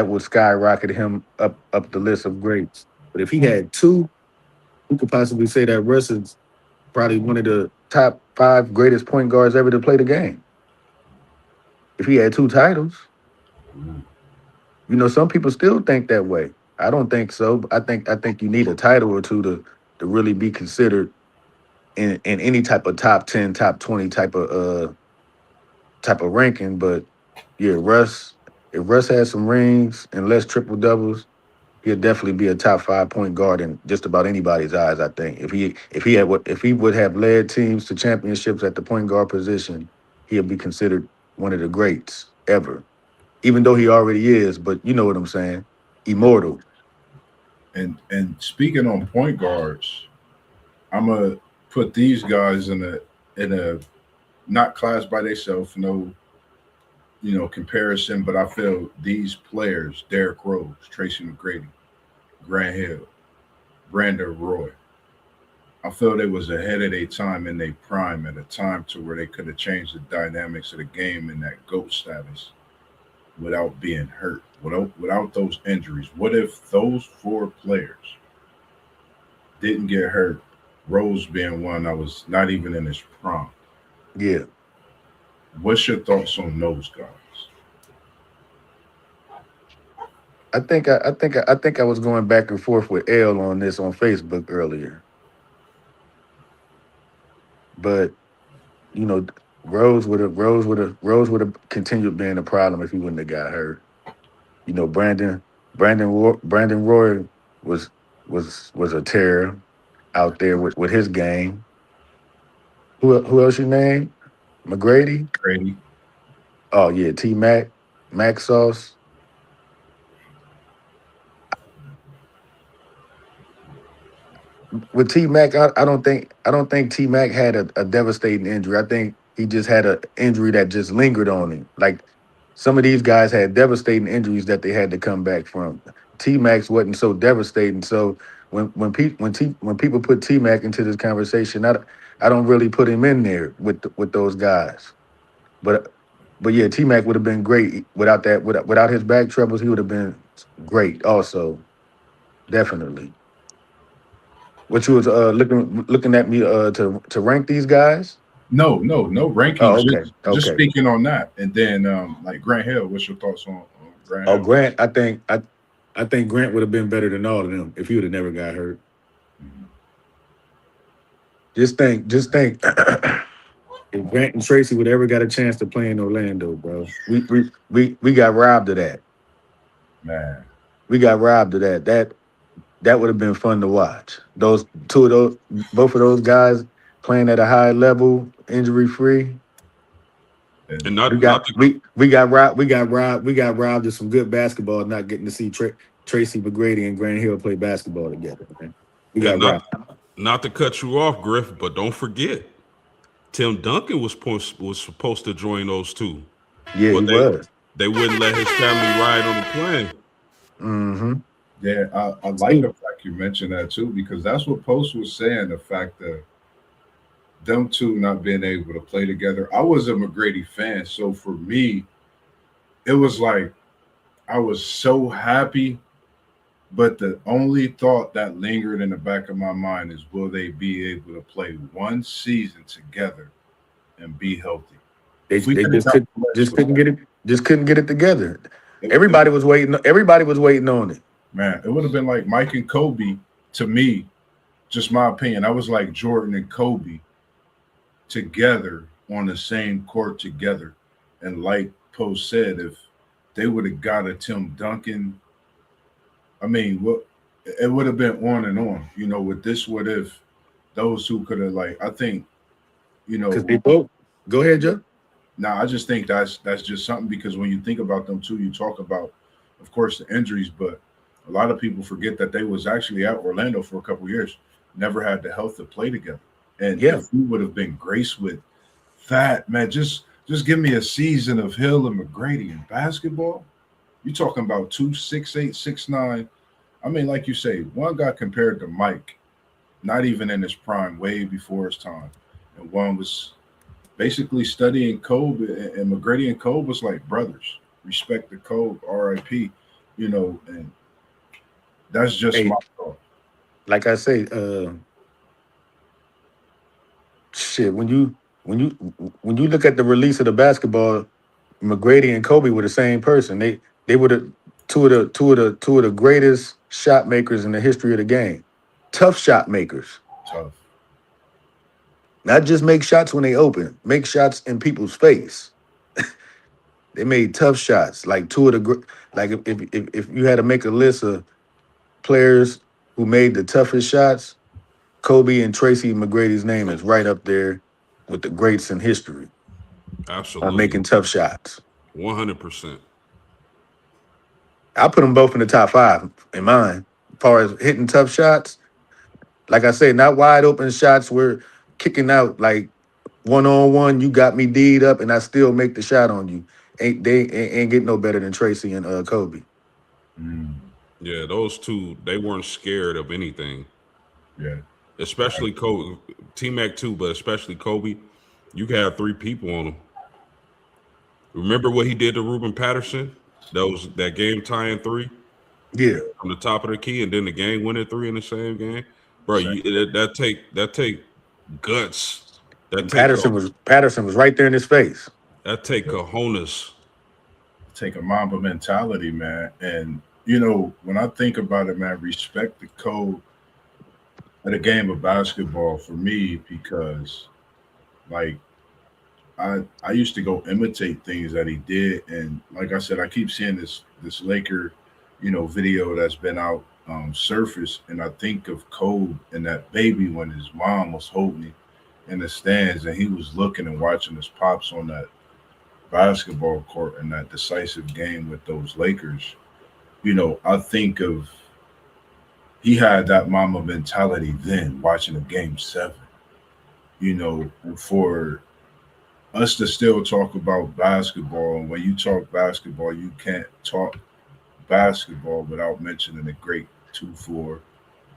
would skyrocket him up the list of greats. But if he had two, we could possibly say that Russ is probably one of the top 5 greatest point guards ever to play the game. If he had 2 titles, some people still think that way. I don't think so. I think you need a title or two to really be considered in any type of top 10, top 20 type of ranking. But yeah, if Russ had some rings and less triple doubles, he'll definitely be a top 5 point guard in just about anybody's eyes. I think if he would have led teams to championships at the point guard position, he'll be considered one of the greats ever. Even though he already is, but you know what I'm saying, immortal. And speaking on point guards, I'm gonna put these guys in a not class by themselves, no comparison, but I feel these players, Derrick Rose, Tracy McGrady, Grant Hill, Brandon Roy, I feel they was ahead of their time in their prime at a time to where they could have changed the dynamics of the game in that GOAT status without being hurt, without those injuries. What if those 4 players didn't get hurt? Rose being one that was not even in his prime. Yeah. What's your thoughts on those guys? I think I was going back and forth with L on this on Facebook earlier. But Rose would have continued being a problem if he wouldn't have got hurt. Brandon Roy was a terror out there with his game. Who else you name? McGrady? Grady. Oh yeah, T-Mac, Mac Sauce. With T-Mac, I don't think T-Mac had a devastating injury. I think he just had an injury that just lingered on him. Like some of these guys had devastating injuries that they had to come back from. T-Mac's wasn't so devastating. So when people put T-Mac into this conversation, I don't really put him in there with those guys. But yeah, T-Mac would have been great without that. Without his back troubles, he would have been great. Also, definitely. What you was looking at me to rank these guys? No rankings. Oh, okay. Just speaking on that, and then like Grant Hill, what's your thoughts on Grant? Oh, Grant, I think Grant would have been better than all of them if he would have never got hurt. Mm-hmm. Just think. If Grant and Tracy would ever got a chance to play in Orlando, bro, we got robbed of that. Man, we got robbed of that. that would have been fun to watch. Both of those guys playing at a high level, injury free. And And We got robbed of some good basketball, not getting to see Tracy McGrady and Grant Hill play basketball together. Man. We got robbed. not to cut you off, Griff, but don't forget, Tim Duncan was supposed to join those two. Yeah, But he was. they wouldn't let his family ride on the plane. Mm-hmm. yeah, I like the fact you mentioned that too, because that's what Post was saying. The fact that them two not being able to play together. I was a McGrady fan, so for me, it was like I was so happy. But the only thought that lingered in the back of my mind is, will they be able to play one season together and be healthy? They just couldn't get it together. Everybody was waiting on it. Man, it would have been like Mike and Kobe to me, just my opinion. I was like Jordan and Kobe together on the same court together. And like Post said, if they would have got a Tim Duncan, I mean, it would have been on and on. With this, what if those who could have, like, I think, Because they both. Go ahead, Joe. Now, I just think that's just something, because when you think about them too, you talk about, of course, the injuries, but a lot of people forget that they was actually at Orlando for a couple of years, never had the health to play together. And if we would have been graced with that, man, just give me a season of Hill and McGrady in basketball. You're talking about 2 6'8", 6'9". I mean, like you say, one got compared to Mike, not even in his prime, way before his time. And one was basically studying Kobe, and McGrady and Kobe was like brothers. Respect the Kobe, R.I.P., and that's just my thought. Like I say, shit, when you look at the release of the basketball, McGrady and Kobe were the same person. They were the two of the greatest shot makers in the history of the game. Tough shot makers. Tough. Not just make shots when they open, make shots in people's face. They made tough shots. Like two of the like if you had to make a list of players who made the toughest shots, Kobe and Tracy McGrady's name is right up there with the greats in history. Absolutely. Making tough shots. 100%. I put them both in the top 5 in mine. As far as hitting tough shots, like I say, not wide open shots. We're kicking out like 1-on-1. You got me D'd up, and I still make the shot on you. Ain't get no better than Tracy and Kobe. Yeah, those two, they weren't scared of anything. Yeah, especially Kobe, T-Mac too, but especially Kobe. You could have 3 people on him. Remember what he did to Ruben Patterson? That game tying 3. Yeah, from the top of the key, and then the game winning 3 in the same game, bro. That take guts. Patterson was right there in his face. That take cojones. Take a Mamba mentality, man. And when I think about it, man, respect the code of the game of basketball for me, because like I used to go imitate things that he did, and like I said, I keep seeing this Laker video that's been out surface, and I think of Kobe and that baby when his mom was holding him in the stands, and he was looking and watching his pops on that basketball court in that decisive game with those Lakers. I think of, he had that mama mentality then, watching a game 7. For us to still talk about basketball, and when you talk basketball, you can't talk basketball without mentioning the great 2-4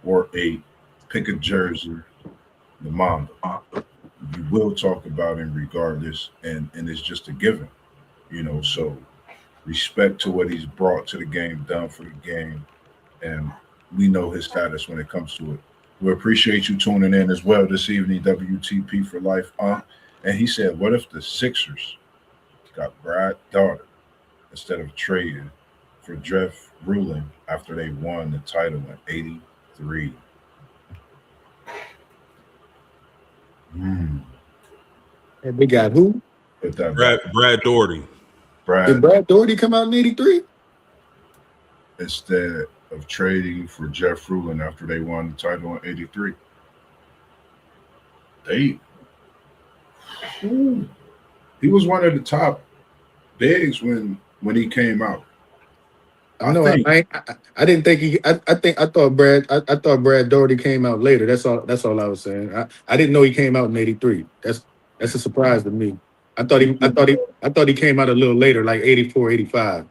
or 8, pick a jersey, the Mamba. You will talk about him regardless, and it's just a given, so respect to what he's brought to the game, done for the game, and we know his status when it comes to it. We appreciate you tuning in as well this evening, WTP for life. And he said, what if the Sixers got Brad Daughter instead of trading for Jeff Ruling after they won the title in '83? And we got who? Brad Daugherty. Did Brad Daugherty come out in '83? Instead, of trading for Jeff Rulin after they won the title in '83. They, he was one of the top bigs when he came out. I know. I didn't think he. I thought I thought Brad Doherty came out later. That's all. That's all I was saying. I didn't know he came out in '83. That's a surprise to me. I thought he came out a little later, like '84, '85.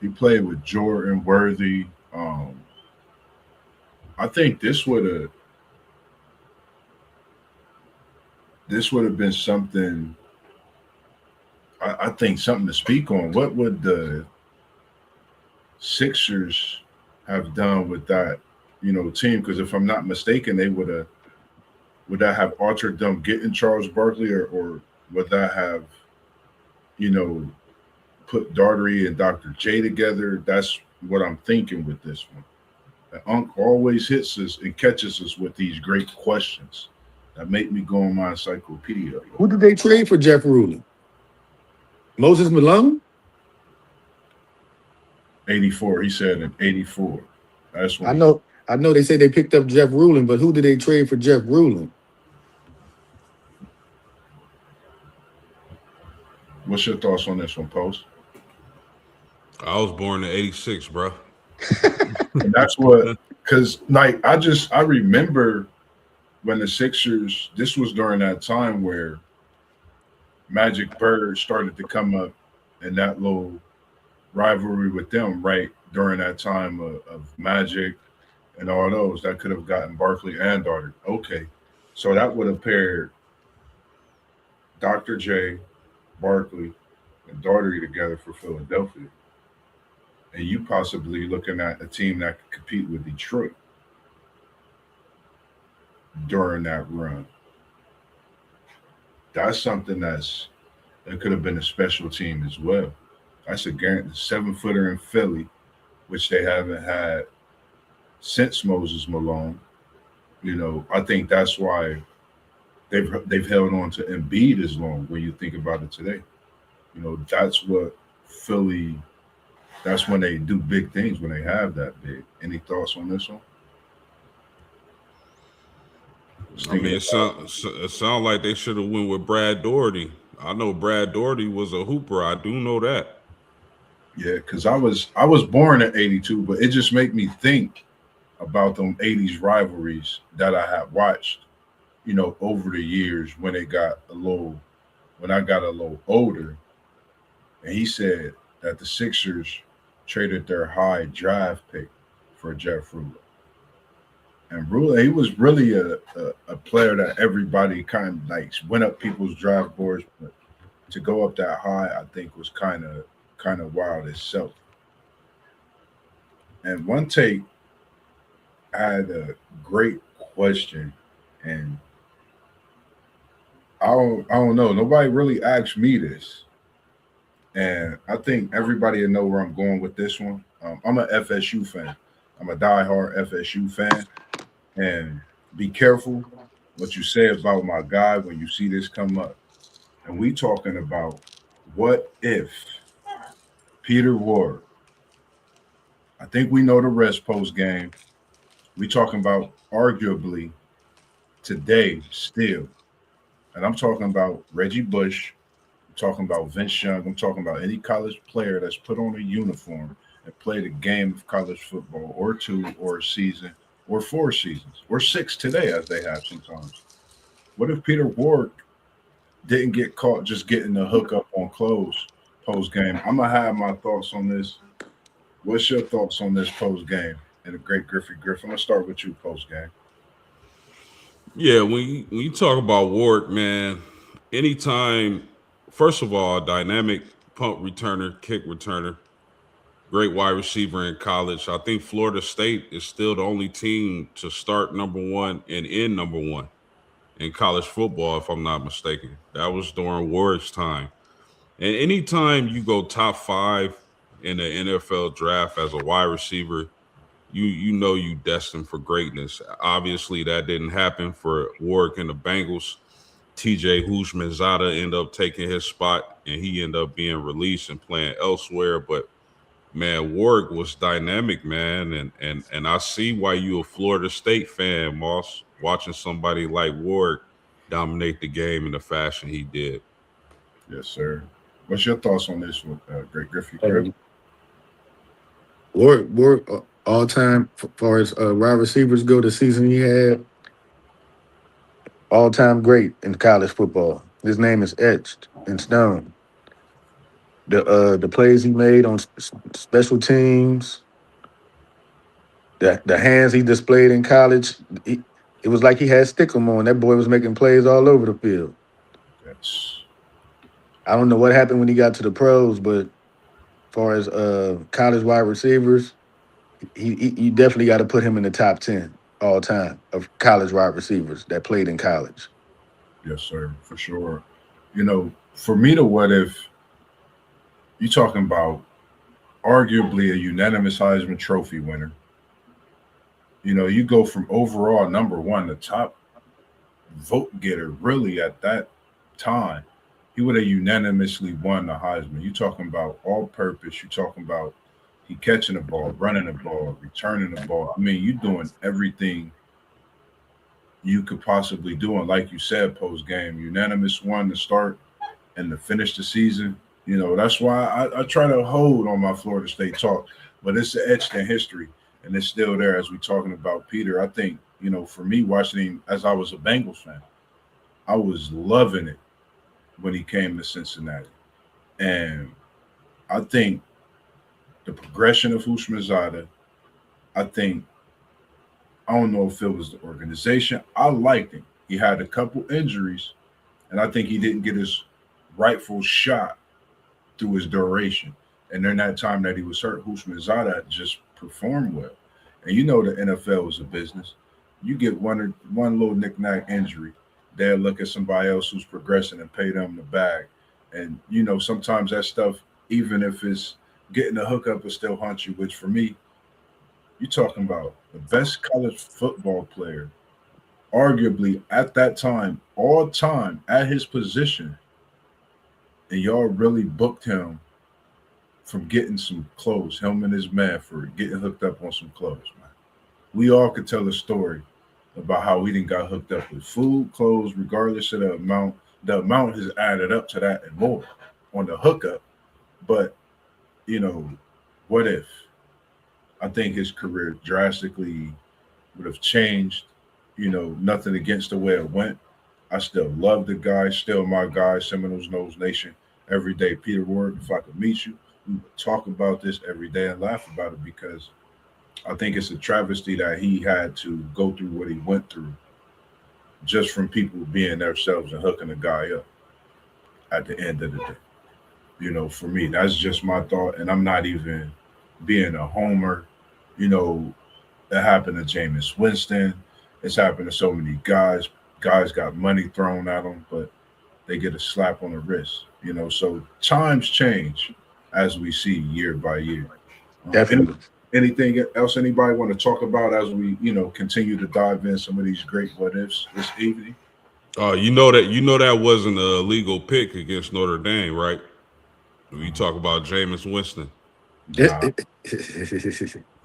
He played with Jordan Worthy. I think this would have been something. I think something to speak on. What would the Sixers have done with that, team? Because if I'm not mistaken, they would that have altered them getting Charles Barkley, or would that have, you know, put Daugherty and Dr. J together? That's what I'm thinking with this one. And Unc always hits us and catches us with these great questions that make me go on my encyclopedia. Who did they trade for Jeff Rulin? Moses Malone? 84. He said in 84. That's when I know they say they picked up Jeff Rulin, but who did they trade for Jeff Rulin? What's your thoughts on this one, Post? I was born in '86, bro. And that's what, because like I remember when the Sixers, this was during that time where Magic Bird started to come up and that little rivalry with them, right? During that time of Magic and all those, that could have gotten Barkley and Daugherty. Okay. So that would have paired Dr. J, Barkley, and Daugherty together for Philadelphia. And you possibly looking at a team that could compete with Detroit during that run. That's something that could have been a special team as well. That's a 7-footer in Philly, which they haven't had since Moses Malone. You know, I think that's why they've held on to Embiid as long when you think about it today. You know, that's what Philly, that's when they do big things, when they have that big. Any thoughts on this one? I mean, it sound like they should have went with Brad Daugherty. I know Brad Daugherty was a hooper. I do know that. Yeah, because I was born in '82, but it just made me think about them '80s rivalries that I had watched, you know, over the years when I got a little older. And he said that the Sixers traded their high draft pick for Jeff Rulin. And Rulin, he was really a player that everybody kind of like went up people's draft boards, but to go up that high, I think was kind of wild itself. And one take, I had a great question, and I don't know. Nobody really asked me this, and I think everybody will know where I'm going with this one. I'm an FSU fan. I'm a diehard FSU fan, and be careful what you say about my guy when you see this come up. And we talking about what if Peter Ward. I think we know the rest post game. We talking about arguably today still. And I'm talking about Reggie Bush. I'm talking about Vince Young. I'm talking about any college player that's put on a uniform and played a game of college football, or 2, or a season, or 4 seasons, or 6 today, as they have sometimes. What if Peter Ward didn't get caught just getting the hook up on close post game? I'm gonna have my thoughts on this. What's your thoughts on this post game? And the great Griffey. I'm gonna start with you post game. Yeah, when you talk about Ward, man, anytime, first of all, dynamic punt returner, kick returner, great wide receiver in college. I think Florida State is still the only team to start number 1 and end number 1 in college football, if I'm not mistaken. That was during Ward's time. And anytime you go top 5 in the NFL draft as a wide receiver, you know you destined for greatness. Obviously, that didn't happen for Ward and the Bengals. TJ Houshmandzadeh ended up taking his spot, and he ended up being released and playing elsewhere. But Man, Warwick was dynamic, man, and I see why you a Florida State fan, Moss, watching somebody like Warwick dominate the game in the fashion he did. Yes, sir. What's your thoughts on this with Great Griffey? Griff? Warwick, all time far as wide receivers go, the season he had, all time great in college football. His name is etched in stone. The plays he made on special teams, the hands he displayed in college, it was like he had Stickum on. That boy was making plays all over the field. Yes. I don't know what happened when he got to the pros, but as far as college wide receivers, you definitely got to put him in the top 10 all time of college wide receivers that played in college. Yes, sir, for sure. You know, for me, the what if you talking about arguably a unanimous Heisman Trophy winner. You know, you go from overall number one, the top vote getter, really at that time, he would have unanimously won the Heisman. You talking about all purpose. You talking about he catching the ball, running the ball, returning the ball. I mean, you doing everything you could possibly do. And like you said, post game, unanimous one to start and to finish the season. You know, that's why I try to hold on my Florida State talk, but it's etched in history and it's still there as we talking about Peter. I think, you know, for me, watching him as I was a Bengals fan, I was loving it when he came to Cincinnati. And I think the progression of Hushmanzada, I think, I don't know if it was the organization. I liked him. He had a couple injuries, and I think he didn't get his rightful shot through his duration. And during that time that he was hurt, Hushmanzada just performed well. And you know the NFL is a business. You get one little knick-knack injury, they'll look at somebody else who's progressing and pay them the bag. And, you know, sometimes that stuff, even if it's getting a hookup, will still haunt you, which for me, you're talking about the best college football player, arguably at that time, all time, at his position, and y'all really booked him from getting some clothes, him and his man for getting hooked up on some clothes, man. We all could tell a story about how we didn't got hooked up with food, clothes, regardless of the amount. The amount has added up to that and more on the hookup. But, you know, what if? I think his career drastically would have changed. You know, nothing against the way it went. I still love the guy, still my guy, Seminoles Nose Nation, every day. Peter Ward, if I could meet you, we would talk about this every day and laugh about it because I think it's a travesty that he had to go through what he went through just from people being themselves and hooking a guy up at the end of the day. You know, for me, that's just my thought. And I'm not even being a homer. You know, it happened to Jameis Winston. It's happened to so many guys. Guys got money thrown at them, but they get a slap on the wrist. You know, so times change as we see year by year. Definitely. Anything else anybody want to talk about as we, you know, continue to dive in some of these great what ifs this evening? You know that wasn't a legal pick against Notre Dame, right? We talk about Jameis Winston. Nah.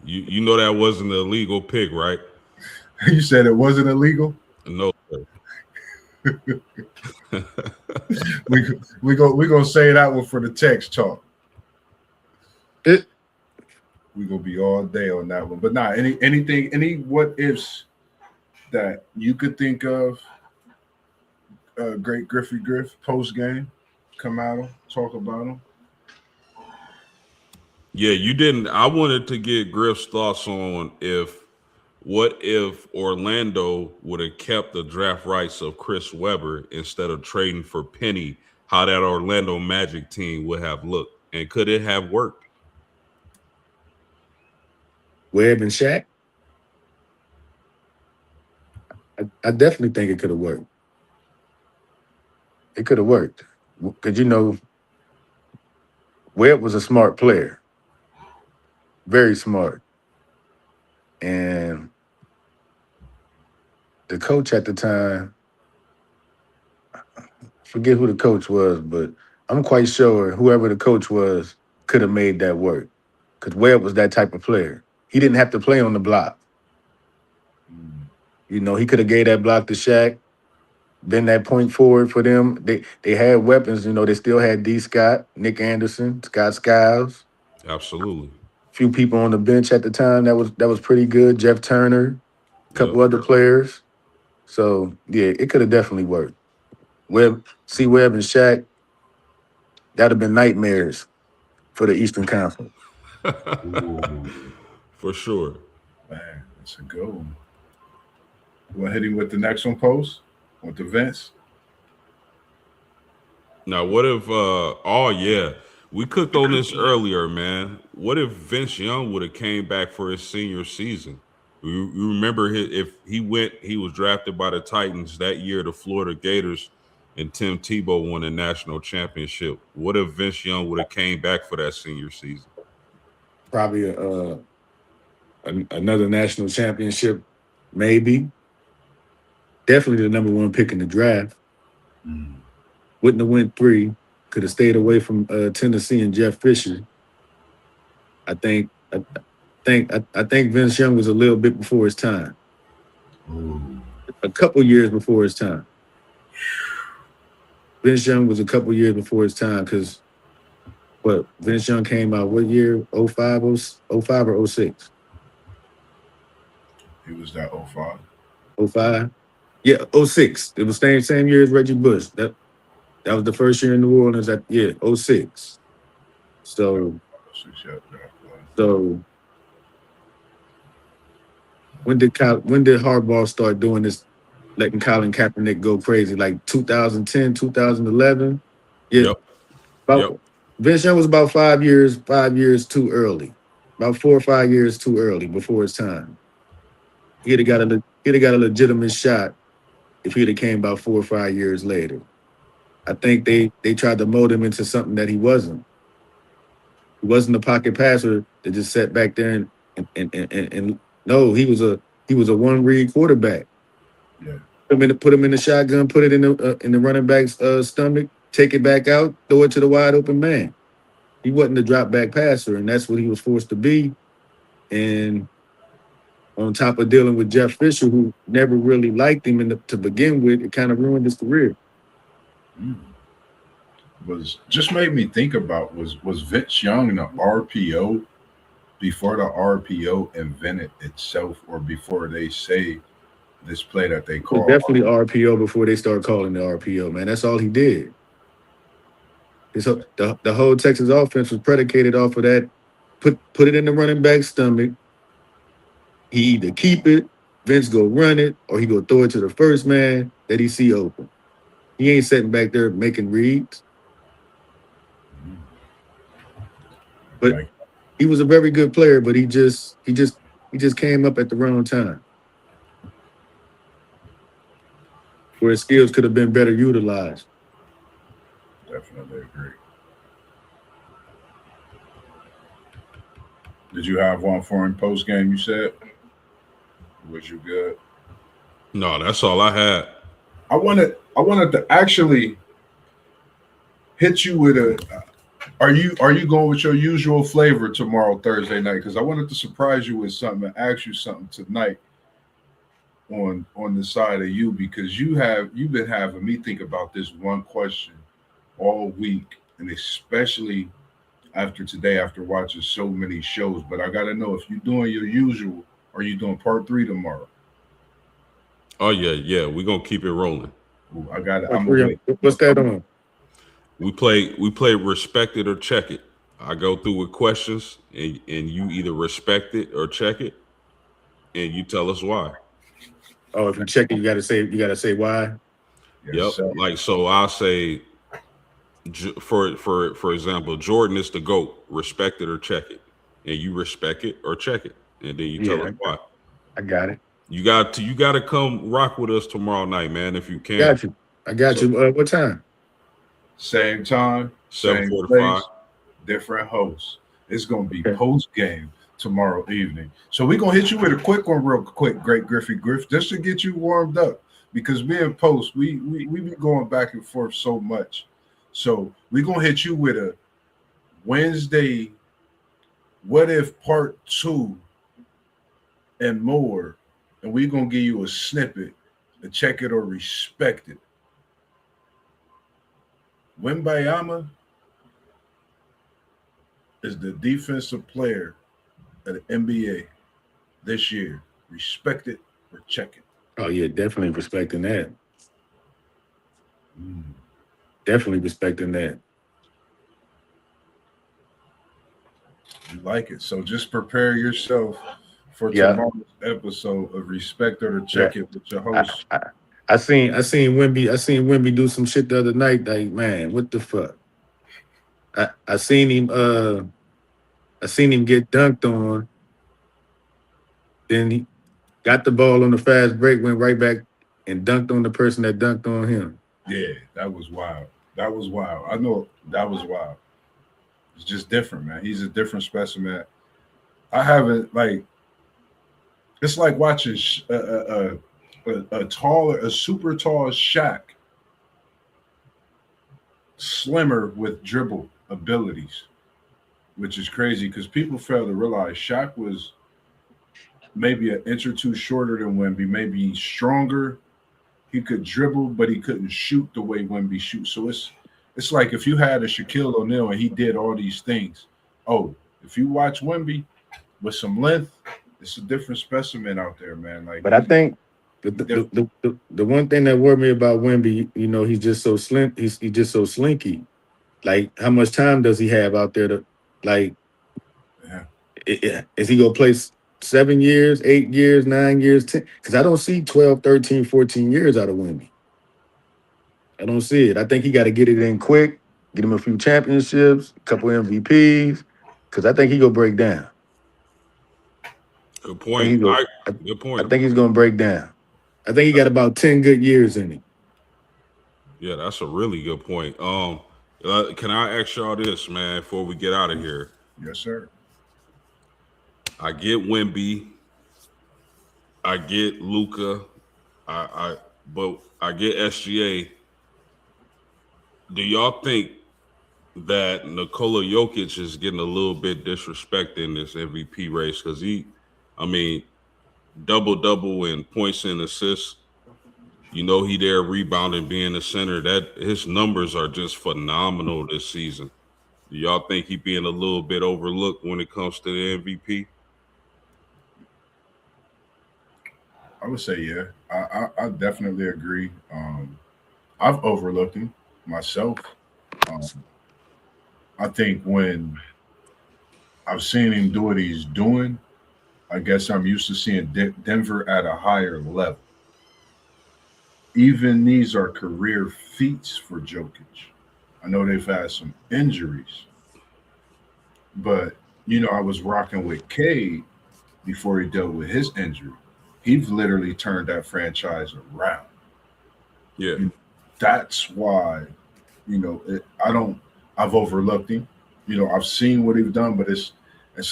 You know that wasn't a legal pick, right? You said it wasn't illegal? No, sir. we gonna say that one for the text talk. We're gonna be all day on that one. But nah, any what ifs that you could think of, great Griffey post game, come out them, talk about them. Yeah, you didn't. I wanted to get Griff's thoughts on what if Orlando would have kept the draft rights of Chris Webber instead of trading for Penny, how that Orlando Magic team would have looked, and could it have worked? Webb and Shaq? I definitely think it could have worked. It could have worked. Because, you know, Webb was a smart player. Very smart. And the coach at the time, forget who the coach was, but I'm quite sure whoever the coach was could have made that work. because Webb was that type of player. He didn't have to play on the block. You know, he could have gave that block to Shaq, been that point forward for them. They had weapons. You know, they still had D. Scott, Nick Anderson, Scott Skiles. Absolutely. Few people on the bench at the time that was pretty good. Jeff Turner, a couple other players. So yeah, it could have definitely worked. Webb and Shaq, that'd have been nightmares for the Eastern Conference. For sure. Man, that's a good one. We'll hit him with the next one, Post, with the Vince. Now, what if? We cooked on this earlier, man. What if Vince Young would have came back for his senior season? You remember if he was drafted by the Titans that year, the Florida Gators, and Tim Tebow won a national championship. What if Vince Young would have came back for that senior season? Probably another national championship, maybe. Definitely the number one pick in the draft. Wouldn't have went 3. Could have stayed away from Tennessee and Jeff Fisher. I think Vince Young was a little bit before his time. A couple years before his time. Vince Young was a couple years before his time because Vince Young came out what year? 05 or 06? He was that 05. 05? Yeah, 06. It was same year as Reggie Bush. That was the first year in New Orleans. 06. So when did Harbaugh start doing this, letting Colin Kaepernick go crazy? Like 2010, 2011? Yeah. Vince Young was about 5 years too early. About 4 or 5 years too early before his time. He'd have got a legitimate shot if he'd have came about 4 or 5 years later. I think they tried to mold him into something that he wasn't. He wasn't a pocket passer that just sat back there and no, he was a one read quarterback. Yeah. Put him in the shotgun, put it in the running back's stomach, take it back out, throw it to the wide open man. He wasn't a drop back passer, and that's what he was forced to be. And on top of dealing with Jeff Fisher, who never really liked him to begin with, it kind of ruined his career. Just made me think about was Vince Young in the RPO before the RPO invented itself, or before they say this play that they call? Definitely RPO before they start calling the RPO, man. That's all he did. The whole Texas offense was predicated off of that. Put it in the running back's stomach. He either keep it, Vince go run it, or he go throw it to the first man that he see open. He ain't sitting back there making reads. But he was a very good player, but he just came up at the wrong time, where his skills could have been better utilized. Definitely agree. Did you have one for him post game? You said, was you good? No, that's all I had. I wanted to actually hit you with a. Are you going with your usual flavor tomorrow, Thursday night? Because I wanted to surprise you with something and ask you something tonight on the side of you, because you've been having me think about this one question all week, and especially after today, after watching so many shows. But I got to know if you're doing your usual, or you doing part 3 tomorrow. Oh yeah, we're gonna keep it rolling. Ooh, I got it. What's that on? We play respect it or check it. I go through with questions, and you either respect it or check it, and you tell us why. Oh, if you check it, you gotta say why. Yes, yep. Like, so I'll say, for example, Jordan is the GOAT. Respect it or check it, and you respect it or check it, and then you tell us why. I got it. You got to come rock with us tomorrow night, man, if you can. I got you. What time? Same time, 7:45. Different hosts. It's gonna be post game tomorrow evening. So we're gonna hit you with a quick one, real quick, Great Griff, just to get you warmed up, because me and Post, we be going back and forth so much. So we're gonna hit you with a Wednesday What if part 2 and more, and we're gonna give you a snippet to check it or respect it? Wembayama is the defensive player of the NBA this year. Respect it or check it. Oh yeah, definitely respecting that. Mm. Definitely respecting that. You like it. So just prepare yourself for Yeah. tomorrow's episode of Respect or to Check It with your I, host. I seen Wemby do some shit the other night. Like, man, what the fuck? I seen him get dunked on. Then he got the ball on the fast break, went right back and dunked on the person that dunked on him. Yeah, that was wild. That was wild. I know that was wild. It's just different, man. He's a different specimen. I haven't like. It's like watching a super tall Shaq, slimmer with dribble abilities, which is crazy because people fail to realize Shaq was maybe an inch or two shorter than Wemby, maybe stronger. He could dribble, but he couldn't shoot the way Wemby shoots. So it's like if you had a Shaquille O'Neal and he did all these things. Oh, if you watch Wemby with some length, it's a different specimen out there, man. Like, but I think the one thing that worried me about Wemby, you know, he's just so slim. He's just so slinky. Like, how much time does he have out there to, like, is he gonna play 7 years, 8 years, 9 years, 10? Because I don't see 12, 13, 14 years out of Wemby. I don't see it. I think he got to get it in quick, get him a few championships, a couple MVPs, because I think he gonna break down. Good point. Good point. I think he's gonna break down. I think he got about 10 good years in him. Yeah, that's a really good point. Can I ask y'all this, man, before we get out of here? Yes, sir. I get Wemby. I get Luka. But I get SGA. Do y'all think that Nikola Jokic is getting a little bit disrespected in this MVP race? Because double in points and assists. You know, he there rebounding, being the center. That his numbers are just phenomenal this season. Do y'all think he being a little bit overlooked when it comes to the MVP? I would say yeah. I definitely agree. I've overlooked him myself. I think when I've seen him do what he's doing, I guess I'm used to seeing Denver at a higher level. Even these are career feats for Jokic. I know they've had some injuries, but I was rocking with Cade before he dealt with his injury. He's literally turned that franchise around. Yeah, that's why I've overlooked him. I've seen what he's done, but it's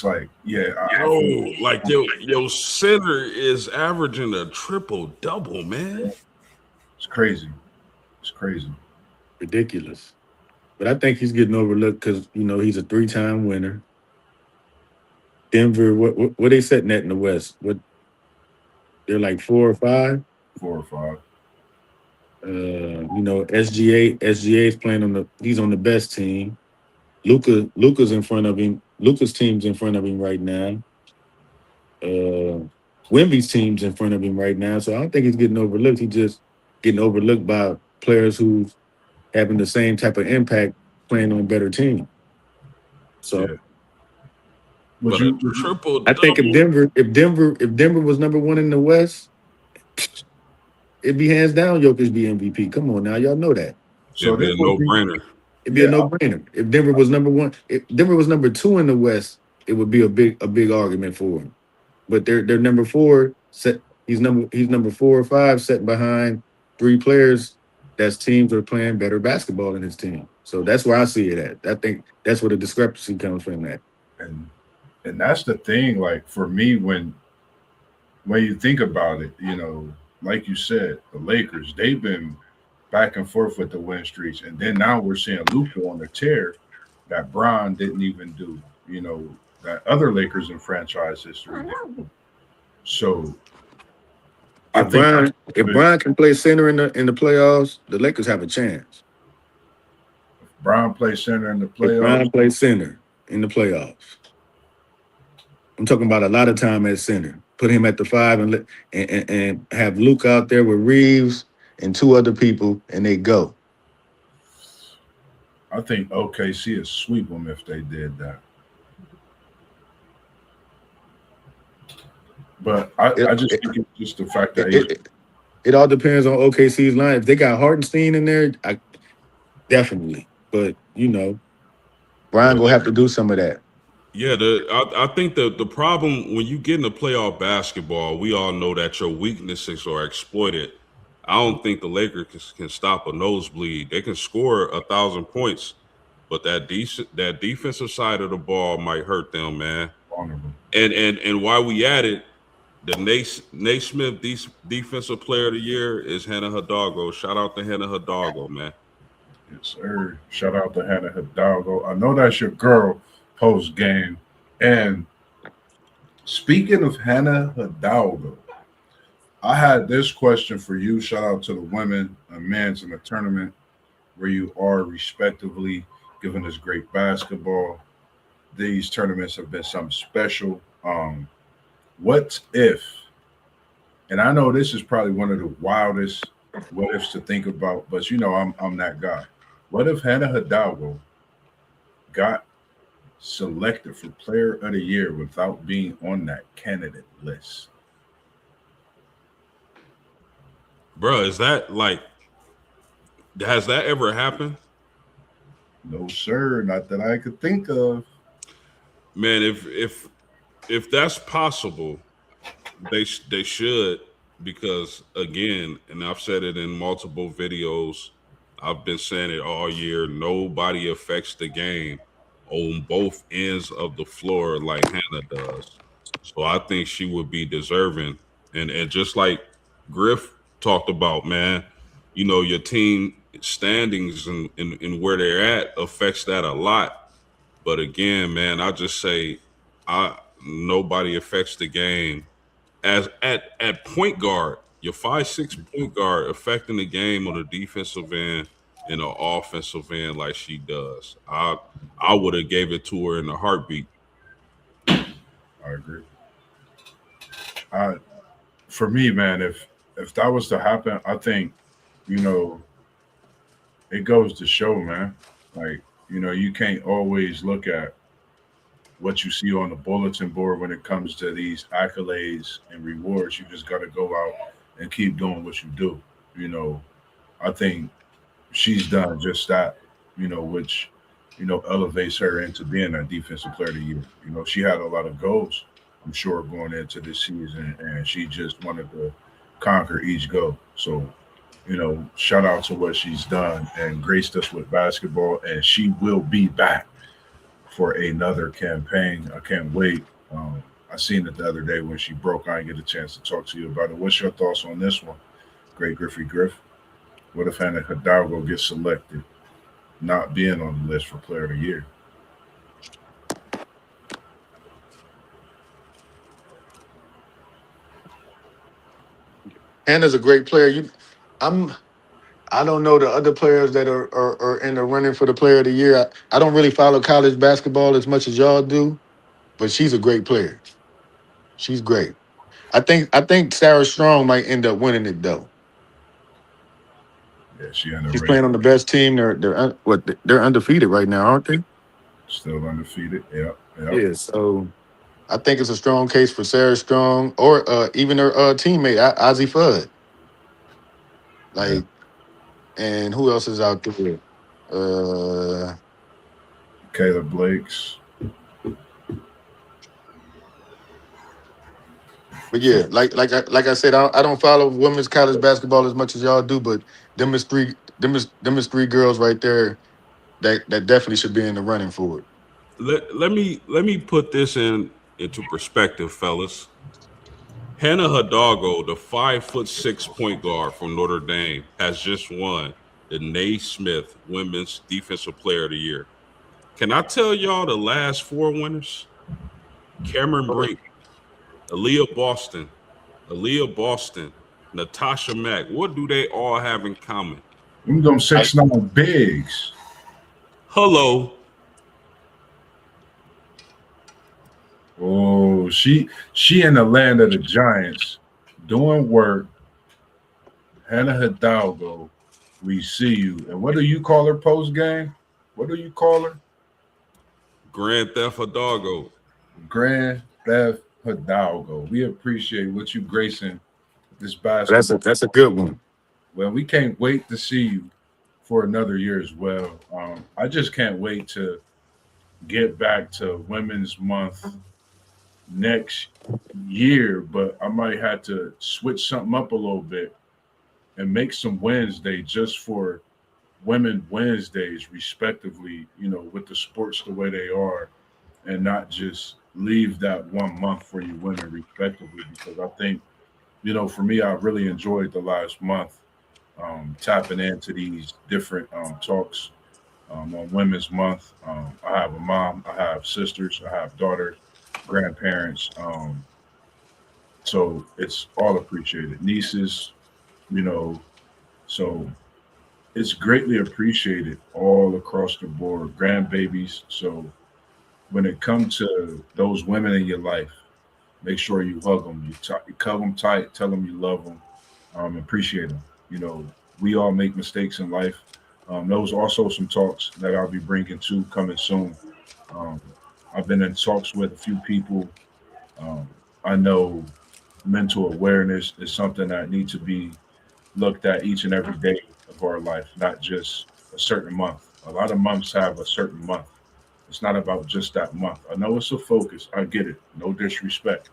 like, your center is averaging a triple-double, man. It's crazy. It's crazy. Ridiculous. But I think he's getting overlooked because, he's a 3-time winner. Denver, what they setting at in the West? They're like 4 or 5? 4 or 5. SGA is playing he's on the best team. Luka's in front of him. Luka's team's in front of him right now. Wemby's team's in front of him right now. So I don't think he's getting overlooked. He's just getting overlooked by players who's having the same type of impact playing on a better team. So I think if Denver was number 1 in the West, it'd be hands down Jokic be MVP. Come on now, y'all know that. So it'd be a no-brainer. It'd be a no-brainer. If Denver was number 1, if Denver was number 2 in the West, it would be a big argument for him. But they're number 4. He's number 4 or 5, set behind 3 players that's teams are playing better basketball than his team. So that's where I see it at. I think that's where the discrepancy comes from. That. And that's the thing. Like for me, when you think about it, like you said, the Lakers, they've been back and forth with the win streaks, and then now we're seeing Luka on the tear that Bron didn't even do. that other Lakers in franchise history did. So I If think Brian can play center in the playoffs, the Lakers have a chance. Brown plays center in the If playoffs. Brian plays center in the playoffs, I'm talking about a lot of time at center. Put him at the 5 and have Luke out there with Reeves and 2 other people, and they go. I think OKC would sweep them if they did that. But I just think it's just the fact that it all depends on OKC's line. If they got Hartenstein in there, definitely. But Brian gonna have to do some of that. Yeah, I think the problem when you get into playoff basketball, we all know that your weaknesses are exploited. I don't think the Lakers can stop a nosebleed. They can score 1,000 points, but that defensive side of the ball might hurt them, man. vulnerable. And while we at it, the Naismith Defensive Player of the Year is Hannah Hidalgo. Shout out to Hannah Hidalgo, man. Yes, sir. Shout out to Hannah Hidalgo. I know that's your girl post game. And speaking of Hannah Hidalgo, I had this question for you. Shout out to the women and men's in the tournament where you are respectively, giving us great basketball. These tournaments have been something special. What if, and I know this is probably one of the wildest what ifs to think about, but I'm that guy. What if Hannah Hidalgo got selected for Player of the Year without being on that candidate list? Bro, is that has that ever happened? No, sir, not that I could think of. Man, if that's possible, they should, because again, and I've said it in multiple videos, I've been saying it all year, nobody affects the game on both ends of the floor like Hannah does. So I think she would be deserving. And just like Griff talked about, man, your team standings and where they're at affects that a lot. But again, man, I just say nobody affects the game as at point guard. Your 5'6" point guard affecting the game on the defensive end and the offensive end like she does. I would have gave it to her in a heartbeat. I agree. For me, man, if that was to happen, I think it goes to show, man. Like you can't always look at what you see on the bulletin board when it comes to these accolades and rewards. You just got to go out and keep doing what you do. I think she's done just that, which, elevates her into being a defensive player of the year. She had a lot of goals, I'm sure, going into this season, and she just wanted to conquer each goal. So, shout out to what she's done and graced us with basketball, and she will be back for another campaign. I can't wait. I seen it the other day when she broke. I didn't get a chance to talk to you about it. What's your thoughts on this one, Great Griffey Griff? What if Hannah Hidalgo gets selected, not being on the list for Player of the Year? Hannah's a great player. I don't know the other players that are in the running for the Player of the Year. I don't really follow college basketball as much as y'all do, but she's a great player. She's great. I think Sarah Strong might end up winning it though. Yeah, she's playing on the best team. They're undefeated right now, aren't they? Still undefeated. Yeah. Yeah. So I think it's a strong case for Sarah Strong or even her teammate Ozzie Fudd. And who else is out there? Caleb Blakes. But yeah, like I said, I don't follow women's college basketball as much as y'all do, but them is three girls right there that definitely should be in the running for it. Let me put this into perspective, fellas. Hannah Hidalgo, the 5'6" point guard from Notre Dame, has just won the Naismith Women's Defensive Player of the Year. Can I tell y'all the last 4 winners? Cameron Brink, Aaliyah Boston, Natasha Mack. What do they all have in common? Them 6'9" bigs. Hello. Oh, she in the land of the giants, doing work. Hannah Hidalgo, we see you. And what do you call her post game? What do you call her? Grand Theft Hidalgo. Grand Theft Hidalgo. We appreciate what you gracing this basketball. That's a good one. Well, we can't wait to see you for another year as well. I just can't wait to get back to Women's Month next year, but I might have to switch something up a little bit and make some Wednesday just for Women Wednesdays, respectively, with the sports the way they are, and not just leave that 1 month for you women, respectively, because I think, for me, I really enjoyed the last month tapping into these different talks on Women's Month. I have a mom, I have sisters, I have daughters, grandparents. So it's all appreciated. Nieces, so it's greatly appreciated all across the board. Grandbabies. So when it comes to those women in your life, make sure you hug them, you hug them tight, tell them you love them, appreciate them. We all make mistakes in life. Those are also some talks that I'll be bringing to coming soon. I've been in talks with a few people. I know mental awareness is something that needs to be looked at each and every day of our life, not just a certain month. A lot of months have a certain month. It's not about just that month. I know it's a focus. I get it. No disrespect.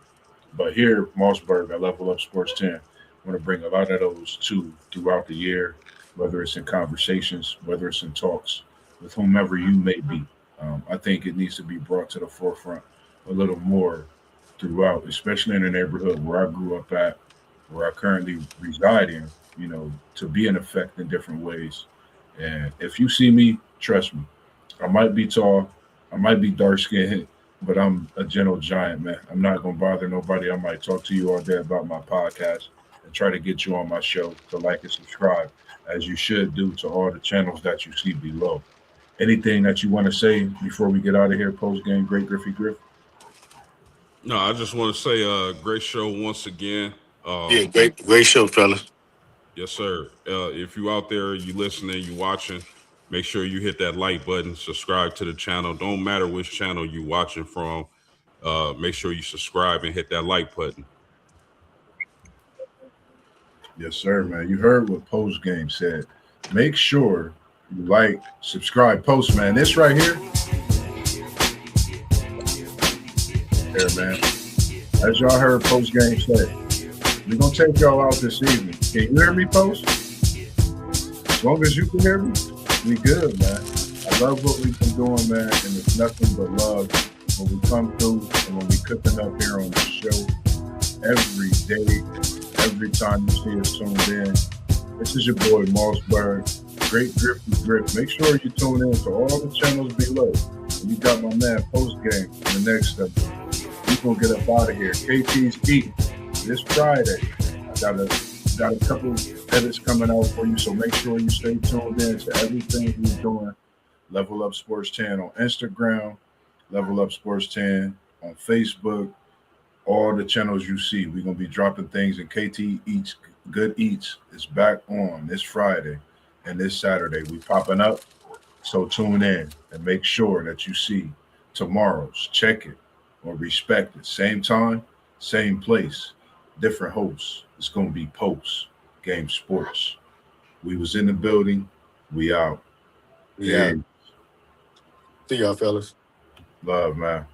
But here, MossBurgh at Level Up Sports 10, I want to bring a lot of those too throughout the year, whether it's in conversations, whether it's in talks with whomever you may be. I think it needs to be brought to the forefront a little more throughout, especially in the neighborhood where I grew up at, where I currently reside in, to be an effect in different ways. And if you see me, trust me, I might be tall, I might be dark skinned, but I'm a gentle giant, man. I'm not going to bother nobody. I might talk to you all day about my podcast and try to get you on my show to like and subscribe, as you should do to all the channels that you see below. Anything that you want to say before we get out of here post game, Great Griffey Griff? No, I just want to say great show once again. Yeah, great show, fellas. Yes, sir. If you out there, you listening, you watching, make sure you hit that like button, subscribe to the channel. Don't matter which channel you watching from. Make sure you subscribe and hit that like button. Yes, sir, man. You heard what Post Game said. Make sure you like, subscribe, post, man. This right here. There, man. As y'all heard Post Game say, we're going to take y'all out this evening. Can you hear me, Post? As long as you can hear me, we good, man. I love what we've been doing, man, and it's nothing but love when we come through and when we cooking up here on the show every day, every time you see us tuned in. This is your boy, MossBurgh. Great Griffy Griff. Make sure you tune in to all the channels below. And you got my man Post Game in the next step. We're going to get up out of here. KT's Eating this Friday. I got a couple edits coming out for you, so make sure you stay tuned in to everything we're doing. Level Up Sports 10 on Instagram, Level Up Sports 10 on Facebook, all the channels you see. We're going to be dropping things, and KT Eats Good Eats is back on this Friday and this Saturday. We popping up, so tune in and make sure that you see tomorrow's. Check it or respect it. Same time, same place, different hosts. It's going to be Post Game Sports. We was in the building. We out. Yeah. See y'all, fellas. Love, man.